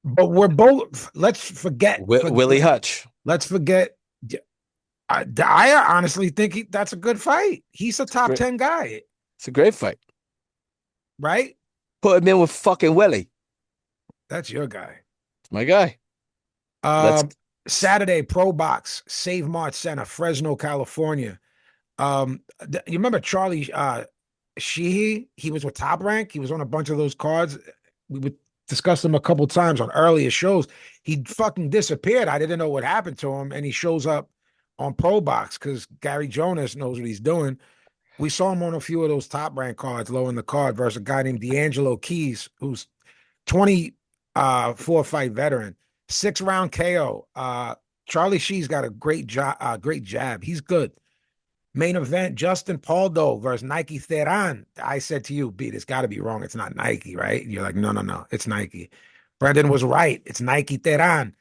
but we're both let's forget Willie Hutch. let's forget I honestly think that's a good fight. He's a top Great. 10 guy, It's a great fight. right? Put him in with fucking Willie. That's your guy. It's my guy. Let's Saturday Pro Box, Save Mart Center, Fresno, California. You remember Charlie Sheehy? He was with Top Rank. He was on a bunch of those cards. We would discuss him a couple times on earlier shows. He fucking disappeared. I didn't know what happened to him, and he shows up on Pro Box because Gary Jonas knows what he's doing. We saw him on a few of those Top Rank cards, low in the card, versus a guy named D'Angelo Keys, who's 24 fight veteran, 6-round KO. Charlie Shee's got a great jab. He's good. Main event, Justin Paldo versus Nike Theran. I said to you, B, it's got to be wrong. It's not Nike, right? You're like, no, it's Nike. Brendan was right. It's Nike Theran.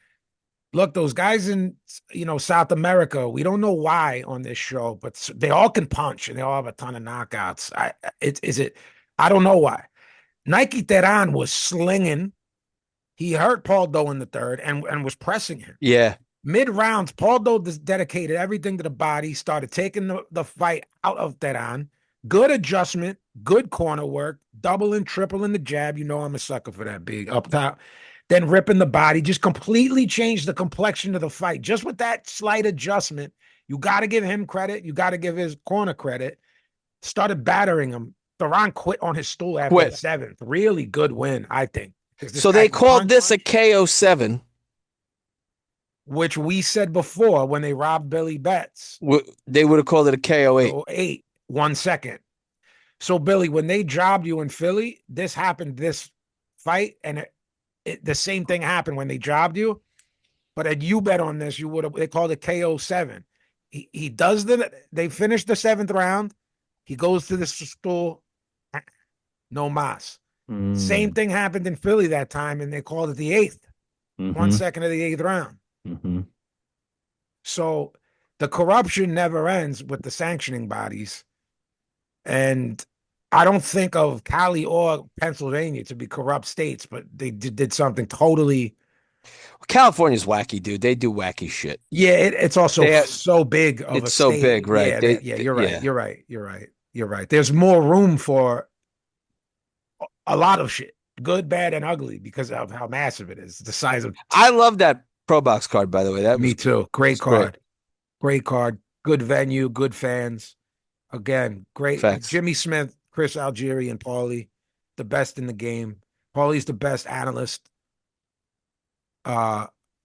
Look, those guys in South America, we don't know why on this show, but they all can punch and they all have a ton of knockouts. I don't know why. Nike Teran was slinging. He hurt Paldo in the third and was pressing him. Yeah. Mid rounds, Paldo dedicated everything to the body, started taking the fight out of Teran. Good adjustment, good corner work, doubling, tripling the jab. You know I'm a sucker for that big up top. Then ripping the body, just completely changed the complexion of the fight. Just with that slight adjustment, you got to give him credit. You got to give his corner credit. Started battering him. Theron quit on his stool after the Quit. seventh. Really good win, I think. Because this So guy they can called punch, this a KO7. which we said before when they robbed Billy Betts. They would have called it a KO8. Oh, 8, 1 second. So, Billy, when they jobbed you in Philly, this happened this fight, and the same thing happened when they jobbed you. But had you bet on this, you would have. They called it KO7. He does they finish the seventh round. He goes to the stool. No mas. Same thing happened in Philly that time, and they called it the 8th. 1 second of the 8th round. So the corruption never ends with the sanctioning bodies. And I don't think of Cali or Pennsylvania to be corrupt states, but they did something totally. California's wacky, dude. They do wacky shit. Yeah, it's also so big of it's a so state. big, right? Yeah, you're right. You're right. You're right. You're right. There's more room for a lot of shit, good, bad, and ugly, because of how massive it is. The size of. I love that Pro Box card, by the way. Me too. Great card. Great. Great card. Good venue. Good fans. Again, great. Facts. Jimmy Smith, Chris Algieri, and Paulie, the best in the game. Paulie's the best analyst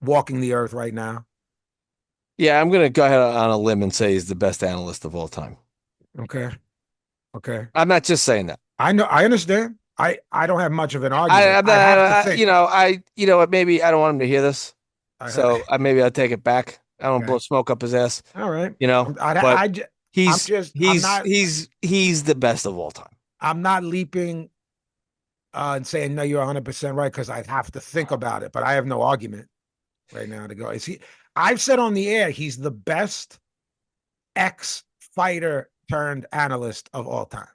walking the earth right now. Yeah, I'm going to go ahead on a limb and say he's the best analyst of all time. Okay. Okay. I'm not just saying that. I know. I understand. I don't have much of an argument. I have to think. Maybe I don't want him to hear this. So maybe I'll take it back. I don't blow smoke up his ass. All right. But he's not, he's the best of all time. I'm not leaping and saying, no, you're 100% right, because I have to think about it, but I have no argument right now to go. I've said on the air, he's the best ex-fighter turned analyst of all time.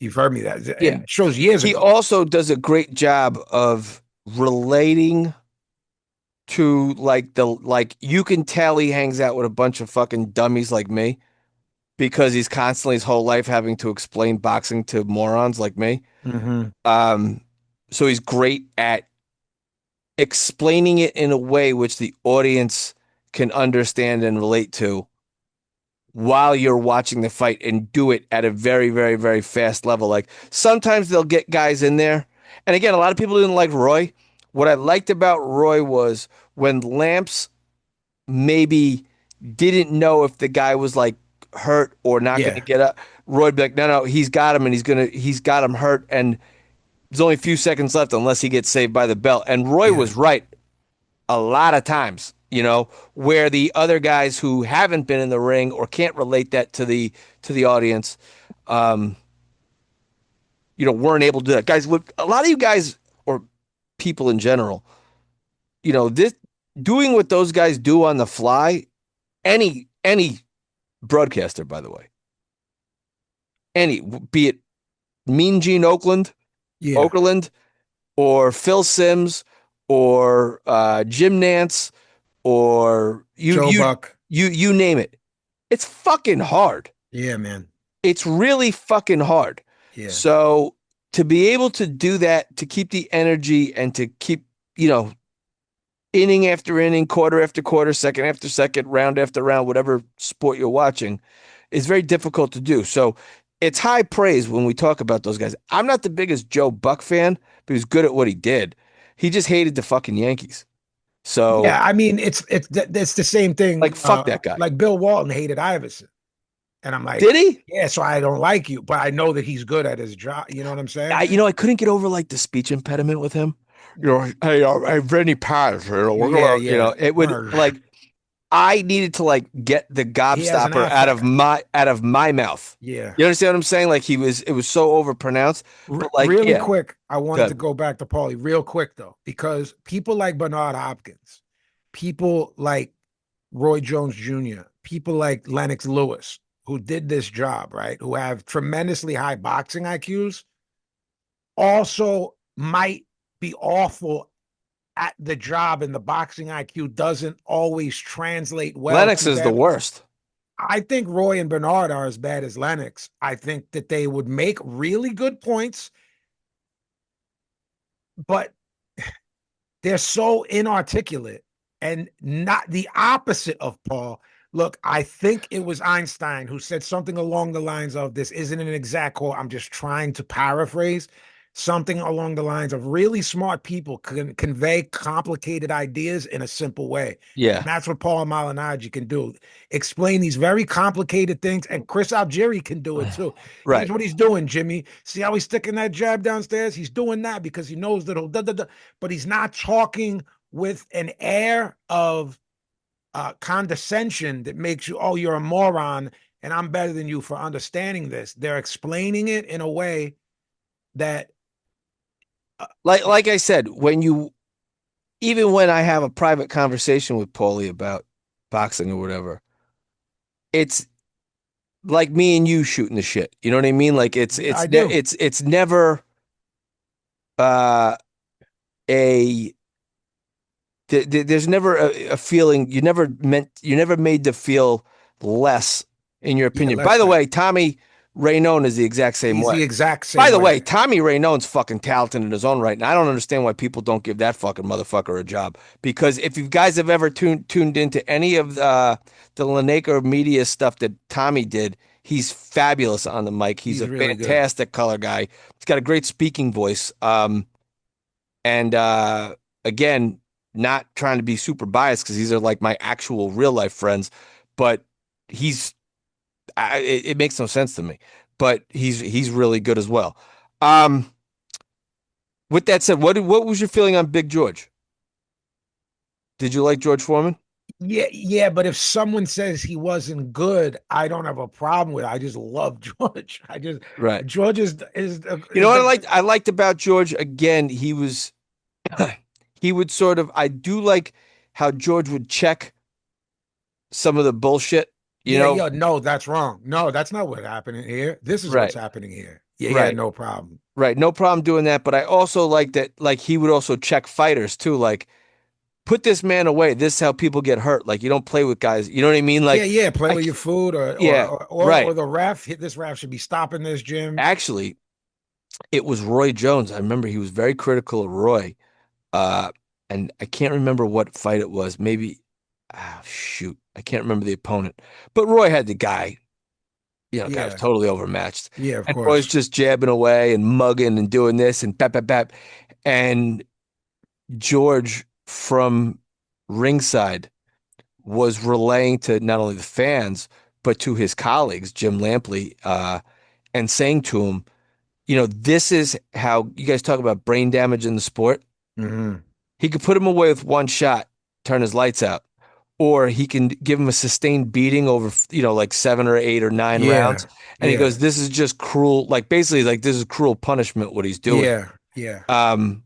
You've heard me that. Yeah. It shows years ago. He also does a great job of relating to you can tell he hangs out with a bunch of fucking dummies like me, because he's constantly his whole life having to explain boxing to morons like me. So he's great at explaining it in a way which the audience can understand and relate to while you're watching the fight, and do it at a very, very, very fast level. Like, sometimes they'll get guys in there. And again, a lot of people didn't like Roy. What I liked about Roy was when Lamps maybe didn't know if the guy was like hurt or not going to get up, Roy'd be like, no, he's got him, and he's got him hurt, and there's only a few seconds left unless he gets saved by the bell. And Roy was right a lot of times, where the other guys who haven't been in the ring or can't relate that to the audience, weren't able to do that. Guys, a lot of you guys, or people in general, this doing what those guys do on the fly, any broadcaster, by the way, be it Mean Gene Oakland, or Phil Sims, or Jim Nance, or Joe Buck, you name it. It's fucking hard. Yeah, man. It's really fucking hard. Yeah. So to be able to do that, to keep the energy, and to keep, inning after inning, quarter after quarter, second after second, round after round, whatever sport you're watching, is very difficult to do. So it's high praise when we talk about those guys. I'm not the biggest Joe Buck fan, but he was good at what he did. He just hated the fucking Yankees. So yeah, I mean, it's the same thing. Like, fuck that guy. Like Bill Walton hated Iverson, and I'm like, did he? Yeah, so I don't like you, but I know that he's good at his job. You know what I'm saying? I couldn't get over like the speech impediment with him. Hey, Vinny Paz, we're gonna, it would like. I needed to like get the gobstopper out of my mouth. Yeah. You understand what I'm saying? Like, it was so overpronounced. But like, really quick, I wanted to go back to Paulie real quick though, because people like Bernard Hopkins, people like Roy Jones Jr., people like Lennox Lewis, who did this job, right? Who have tremendously high boxing IQs, also might be awful at the job, and the boxing IQ doesn't always translate well Lennox to is the them. worst. I think Roy and Bernard are as bad as Lennox. I think that they would make really good points, but they're so inarticulate and not the opposite of Paul. Look, I think it was Einstein who said something along the lines of, this isn't an exact quote, I'm just trying to paraphrase, something along the lines of, really smart people can convey complicated ideas in a simple way. Yeah. And that's what Paul Malignaggi can do. Explain these very complicated things. And Chris Algieri can do it too. Here's Right. what he's doing, Jimmy. See how he's sticking that jab downstairs? He's doing that because he knows that he'll but he's not talking with an air of condescension that makes you, oh, you're a moron and I'm better than you for understanding this. They're explaining it in a way that Like I said, even when I have a private conversation with Paulie about boxing or whatever, it's like me and you shooting the shit. You know what I mean? Like I do. it's never uh a there's never a feeling you're never made to feel less in your Yeah, opinion. By less the than. way, Tommy Raynone is the exact same He's way. the exact By same the way, way. Tommy Raynone's fucking talented in his own right, and I don't understand why people don't give that fucking motherfucker a job. Because if you guys have ever tuned into any of the Lineker media stuff that Tommy did, he's fabulous on the mic. He's He's a really good. fantastic color guy. He's got a great speaking voice. And again, not trying to be super biased because these are like my actual real life friends, but he's it makes no sense to me. But he's really good as well. Um, with that said, what was your feeling on Big George? Did you like George Foreman? Yeah, but if someone says he wasn't good, I don't have a problem with it. I just love George. Right. George is You know what I liked about George? Again, he would sort of I do like how George would check some of the bullshit, you know? yeah, no, that's wrong. No, that's not what's happening here. This is what's Right. happening here. Yeah, Right. no problem. Right. No problem doing that. But I also like that, like, he would also check fighters too. Like, put this man away. This is how people get hurt. Like, you don't play with guys. You know what I mean? Yeah, play I, with your food yeah, or right. the ref. This ref should be stopping this gym. Actually, it was Roy Jones. I remember he was very critical of Roy. Uh, and I can't remember what fight it was. Maybe, shoot, I can't remember the opponent. But Roy had the guy. Guy was Yeah, totally overmatched. yeah, of And Roy's course. just jabbing away and mugging and doing this and bap, bap, bap. And George from ringside was relaying to not only the fans, but to his colleagues, Jim Lampley, and saying to him, this is how you guys talk about brain damage in the sport. Hmm. He could put him away with one shot, turn his lights out, or he can give him a sustained beating over, like 7 or 8 or 9 Yeah, rounds. And he yeah, goes, this is just cruel. Like basically, like this is cruel punishment what he's doing. yeah. Um,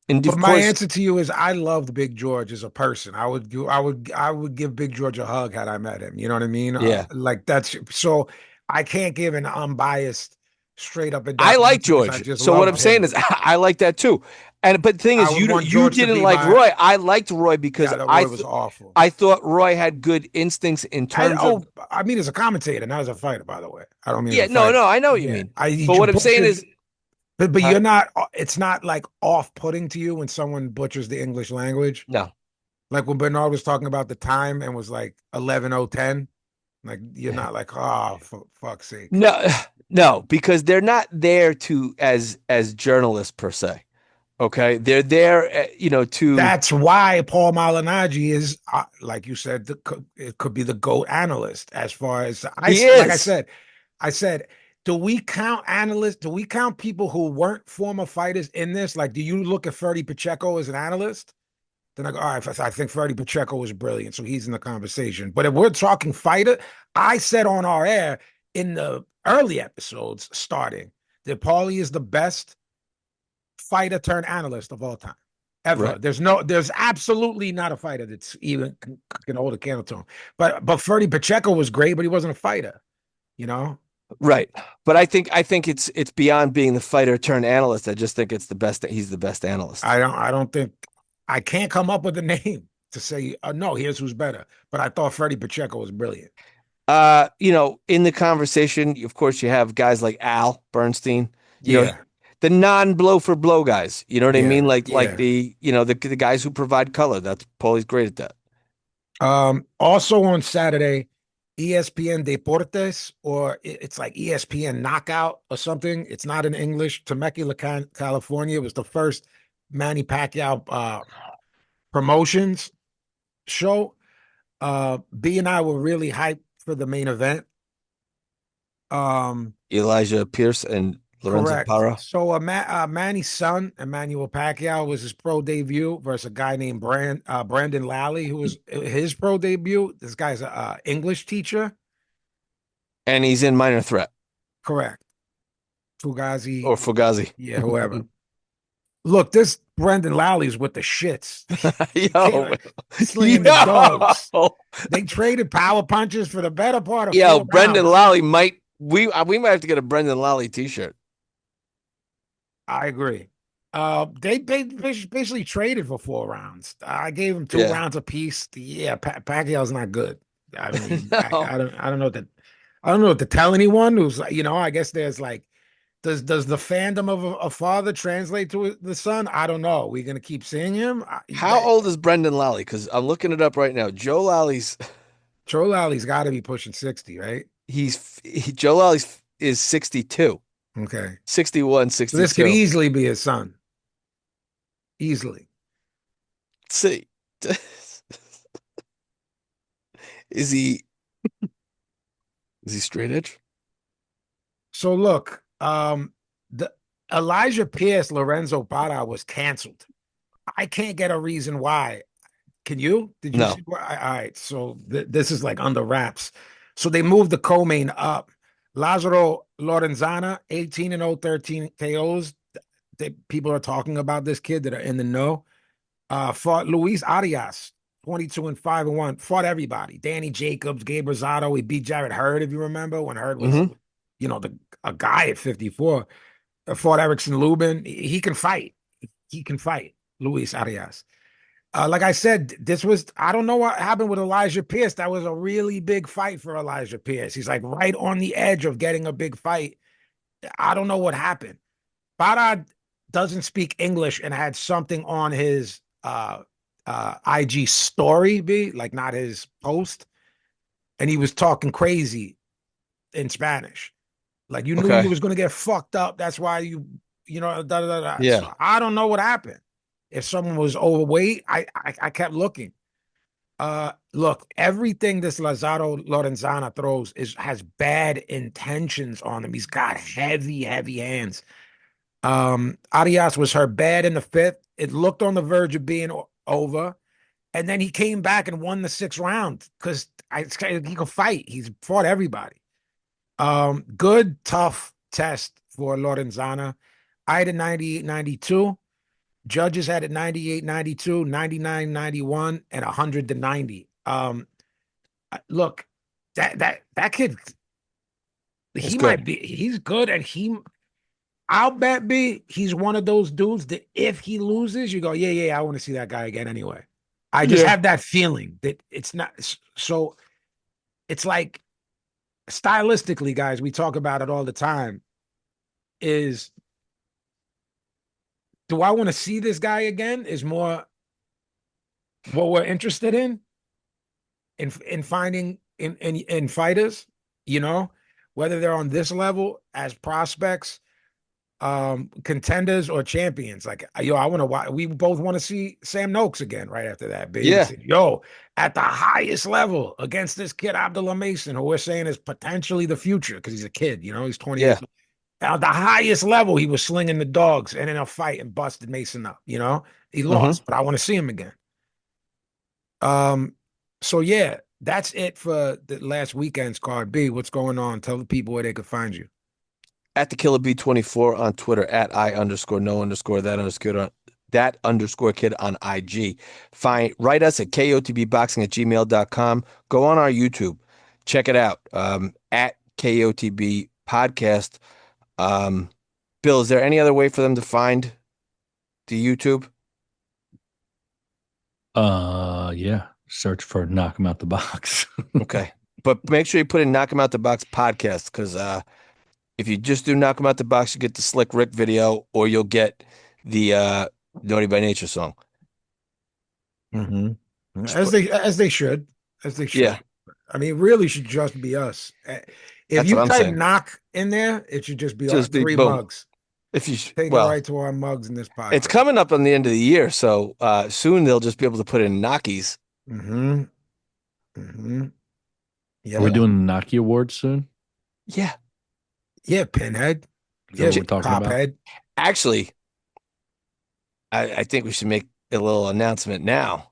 and But of my course, answer to you is I loved Big George as a person. I would give Big George a hug had I met him. You know what I mean? yeah, Like that's so I can't give an unbiased, straight up and I down like answer because I George. just So what love I'm saying him. is I like that too. But the thing I is, would want you George to didn't be like my. Roy. I liked Roy because Yeah, that Roy was awful. I thought Roy had good instincts in terms of. I mean, as a commentator, not as a fighter, by the way. I don't mean as Yeah, a no, fighter. no, I know what you Yeah, mean. I But you what I'm saying butchered, is, but huh? you're not. It's not like off-putting to you when someone butchers the English language. No, Like when Bernard was talking about the time and was like 11:10. Like you're not like, oh, for fuck's sake. no, no, because they're not there to as journalists per se. Okay, they're there, to. That's why Paul Malignaggi is, like you said, it could be the GOAT analyst. As far as He like is. I said, do we count analysts? Do we count people who weren't former fighters in this? Like, do you look at Ferdy Pacheco as an analyst? Then I go, all right, I think Ferdy Pacheco was brilliant, so he's in the conversation. But if we're talking fighter, I said on our air in the early episodes starting that Paulie is the best fighter turned analyst of all time. Ever. Right. There's absolutely not a fighter that's even can hold a candle to him. But Ferdy Pacheco was great, but he wasn't a fighter, you know? Right. But I think it's beyond being the fighter turned analyst. I just think it's the best. He's the best analyst. I don't think I can't come up with a name to say no. Here's who's better. But I thought Freddie Pacheco was brilliant. In the conversation, of course, you have guys like Al Bernstein, you know, Yeah, the non-blow for blow guys. You know what I yeah, mean? Like yeah. the guys who provide color. That's Paulie's great at that. Also on Saturday, ESPN Deportes, or it's like ESPN Knockout or something. It's not in English. Temecula, California. It was the first Manny Pacquiao promotions show. B and I were really hyped for the main event. Um, Elijah Pierce and Lorenzo Correct. Parra. So Manny's son, Emmanuel Pacquiao, was his pro debut versus a guy named Brandon Lally, who was his pro debut. This guy's a English teacher. And he's in minor threat Correct. Fugazi, or Fugazi. yeah, whoever. Look, this Brendan Lally with the shits. He Yo, came slinging the dogs. yo, They traded power punches for the better part of yo, four Brendan rounds. Lally might we might have to get a Brendan Lally t-shirt. I agree. They basically traded for 4 rounds. I gave him two Yeah. rounds apiece. Yeah, Pacquiao's not good. I mean, No. I don't know that I don't know what to tell anyone who's I guess there's like does the fandom of a father translate to the son? I don't know. We're gonna keep seeing him. How old is Brendan Lally? Because I'm looking it up right now. Joe Lally's Joe Lally's got to be pushing 60, right? Joe Lally's is 62, Okay, 61, so this could 62. easily be his son. Easily. Let's see. Is he is he straight edge? So look, the Elijah Pierce Lorenzo Parra was canceled. I can't get a reason why. Can you? Did you No. see why? All right. So this is like under wraps. So they moved the co-main up. Lazaro Lorenzana, 18-0, 13 KOs. People are talking about this kid that are in the know. Fought Luis Arias, 22-5-1. Fought everybody. Danny Jacobs, Gabe Rosado. He beat Jared Hurd, if you remember, when Hurd was, Hmm. a guy at 54. Fought Erickson Lubin. He can fight. He can fight. Luis Arias. Like I said, I don't know what happened with Elijah Pierce. That was a really big fight for Elijah Pierce. He's like right on the edge of getting a big fight. I don't know what happened. Farad doesn't speak English and had something on his IG story, like not his post. And he was talking crazy in Spanish. Like you knew you Okay. was gonna get fucked up. That's why da da da da. Yeah. So I don't know what happened. If someone was overweight, I kept looking. Look, everything this Lazaro Lorenzana throws has bad intentions on him. He's got heavy, heavy hands. Arias was hurt bad in the fifth. It looked on the verge of being over. And then he came back and won the sixth round because he could fight. He's fought everybody. Good, tough test for Lorenzana. I had a 98-92. Judges had it 98-92, 99-91, and 100-90. Look, that kid, It's might good. be, he's good, and I'll bet he's one of those dudes that if he loses, you go, yeah, yeah, I want to see that guy again anyway. I just Yeah. have that feeling that it's not so. It's like stylistically, guys, we talk about it all the time. Is do I want to see this guy again? Is more what we're interested in finding in fighters, whether they're on this level as prospects, contenders or champions. Like, I want to. We both want to see Sam Noakes again right after that. Baby, Yeah. at the highest level against this kid Abdullah Mason, who we're saying is potentially the future because he's a kid. He's 20 Yeah. years old. At the highest level, he was slinging the dogs and in a fight and busted Mason up. He Hmm. lost, but I want to see him again. Um, so yeah, that's it for the last weekend's card. B, what's going on? Tell the people where they could find you. At the Killer B24 on Twitter, at that underscore kid on IG. Write us at kotbboxing@gmail.com. Go on our YouTube. Check it out. At KOTB podcast. Bill, is there any other way for them to find the YouTube? Yeah. Search for Knock 'em Out the Box. Okay. But make sure you put in Knock 'em Out the Box podcast because if you just do Knock 'em Out the Box, you get the Slick Rick video or you'll get the Naughty by Nature song. Mm-hmm. Just put, As they should. As they yeah, should. I mean, it really should just be us. If that's what you I'm type saying. knock in there, it should just be our Just be three boom. mugs. If you Take it well, right to our mugs in this it's podcast. coming up on the end of the year, so soon they'll just be able to put in Knockies. Mm-hmm. Mm-hmm. Are we Yeah. doing the Naki Awards soon? Yeah. Yeah, Pinhead. Is that Yeah, what we're talking about? Cophead. Actually, I think we should make a little announcement now.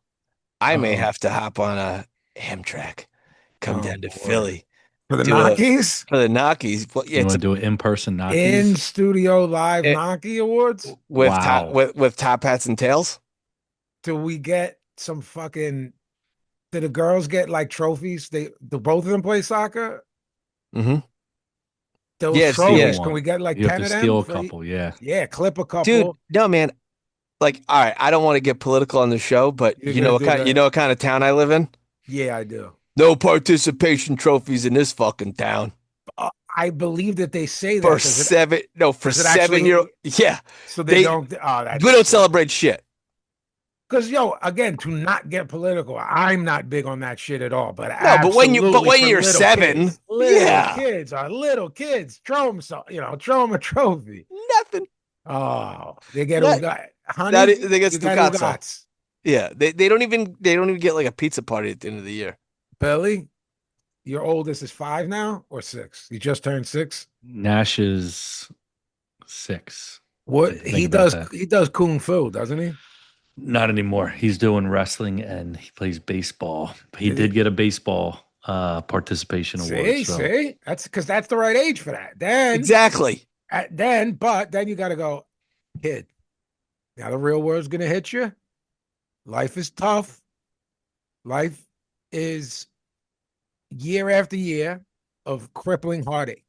I may Uh-oh. have to hop on a Amtrak, come Oh down to boy. Philly, For the do a Nockies? for the Knockies. Well, yeah, You it's want to do it in person In Nakis? studio live it, Nocky Awards? with top Wow. with top hats and tails. Do we get some fucking did the girls get like trophies? They do both of them play soccer? Mm-hmm. Those Yes, Steal trophies, yes, can we one. get like You have 10 to of them steal a for couple. Yeah. yeah, clip a dude. couple. No, man. Like, all right, I don't want to get political on the show, but You're gonna do you the know what kind of town I live in? yeah, I do. No participation trophies in this fucking town. I believe that they say For that. for Does it 7 year old. actually Yeah. so they They don't oh we that's don't sick. celebrate shit. Because yo, again, to not get political, I'm not big on that shit at all. But No, but absolutely when for you're seven, little yeah. kids are little kids. Throw them so throw them a trophy. Nothing. Oh, they get Not Ugat. not Honey, they get you got Stucazzo. Ugats. Yeah. They don't even get like a pizza party at the end of the year. Billy, your oldest is 5 now or 6? He just turned 6. Nash is 6. What Didn't think about that. he does kung fu, doesn't he? Not anymore. He's doing wrestling and he plays baseball. He Did he? did get a baseball participation award. So See, that's because that's the right age for that. Exactly. But then you got to go, kid. Now the real world's gonna hit you. Life is tough. Life is year after year of crippling heartache.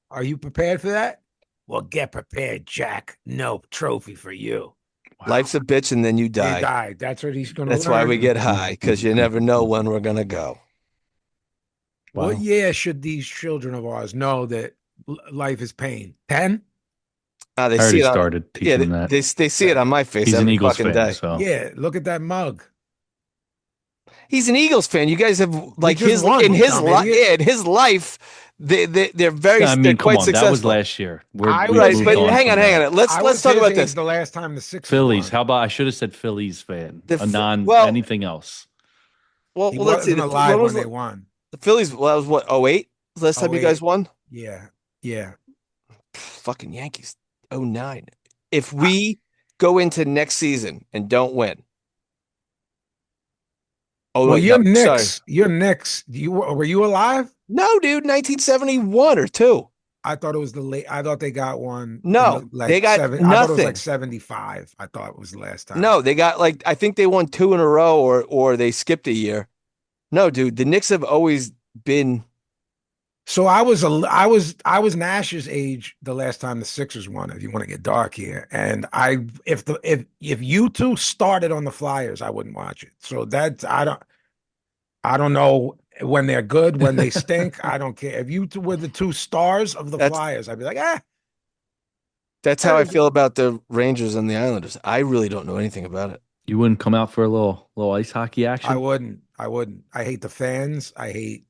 Are you prepared for that? Well, get prepared, Jack. No trophy for you. wow. Life's a bitch and then you You die. died. That's what he's gonna That's why we learn. get high, because you never know when we're gonna go. What Wow. year should these children of ours know that life is pain? 10? They I already see it on started yeah, teaching that. they see it on my face He's an every Eagles fucking fan, day. so Yeah, look at that mug. He's an Eagles fan. You guys have like just won, in you his dumb life idiot. in his life, they're I mean, they're come quite on, successful. that was last year. I We was Right, moved but his- on hang from on, hang that. on. Let's I let's was talk his about age this. the last time the Sixers Phillies. won. How about I should have said Phillies fan, The a non well, anything else. He let's see. wasn't When alive was when they won. the Phillies? Well, that was what 08? Last time Oh you guys wait, won? yeah, yeah. Fucking Yankees 09. If we go into next season and don't win, oh Well, wait, no, you're sorry, Knicks. You're Knicks. Were you alive? no, dude, 1971 or two. I thought it was the late. I thought they got one in No, the they like got 7. I thought it was like nothing. 75. I thought it was the last time. No, they got like I think they won two in a row or they skipped a year. No, dude, the Knicks have always been So I was Nash's age the last time the Sixers won. If you want to get dark here, and if you two started on the Flyers, I wouldn't watch it. So that's I don't know when they're good, when they stink. I don't care. If you two were the two stars of the that's Flyers, I'd be like, that's how I feel about the Rangers and the Islanders. I really don't know anything about it. You wouldn't come out for a little ice hockey action? I wouldn't. I wouldn't. I hate the fans. I hate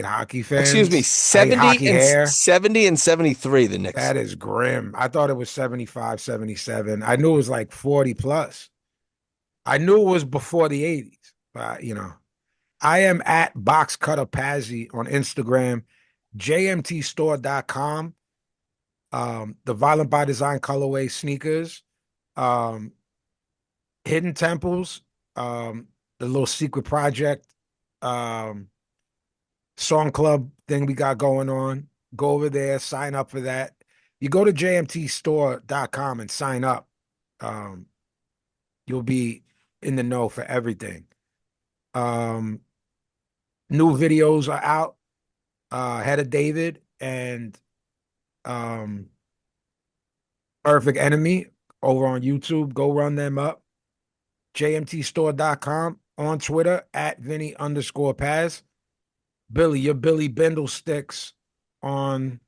hockey Excuse me, fans. I hate hockey hair. 70 and 73, the Knicks. That is grim. I thought it was 75, 77. I knew it was like 40 plus. I knew it was before the 80s, but I am at Box Cutter Pazzi on Instagram, jmtstore.com. The Violent by Design colorway sneakers, Hidden Temples, the little secret project, song club thing we got going on. Go over there, sign up for that. You go to jmtstore.com and sign up. You'll be in the know for everything. New videos are out. Head of David and Perfect Enemy over on YouTube. Go run them up. JMTstore.com, on Twitter at Vinny_Paz. Billy, your Billy Bindle sticks on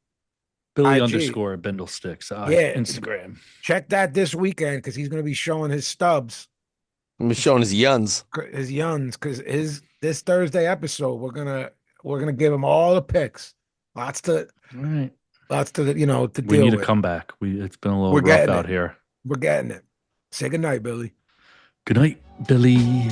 Billy IG. underscore Bindle Sticks. Yeah, Instagram. check that this weekend because he's going to be showing his stubs, I'm showing his yuns. his yuns. Because this Thursday episode, we're gonna give him all the picks. Lots to All right. to We deal need a with. comeback. It's been a little We're rough getting out it. here. We're getting it. Say goodnight, Billy. Good night, Billy.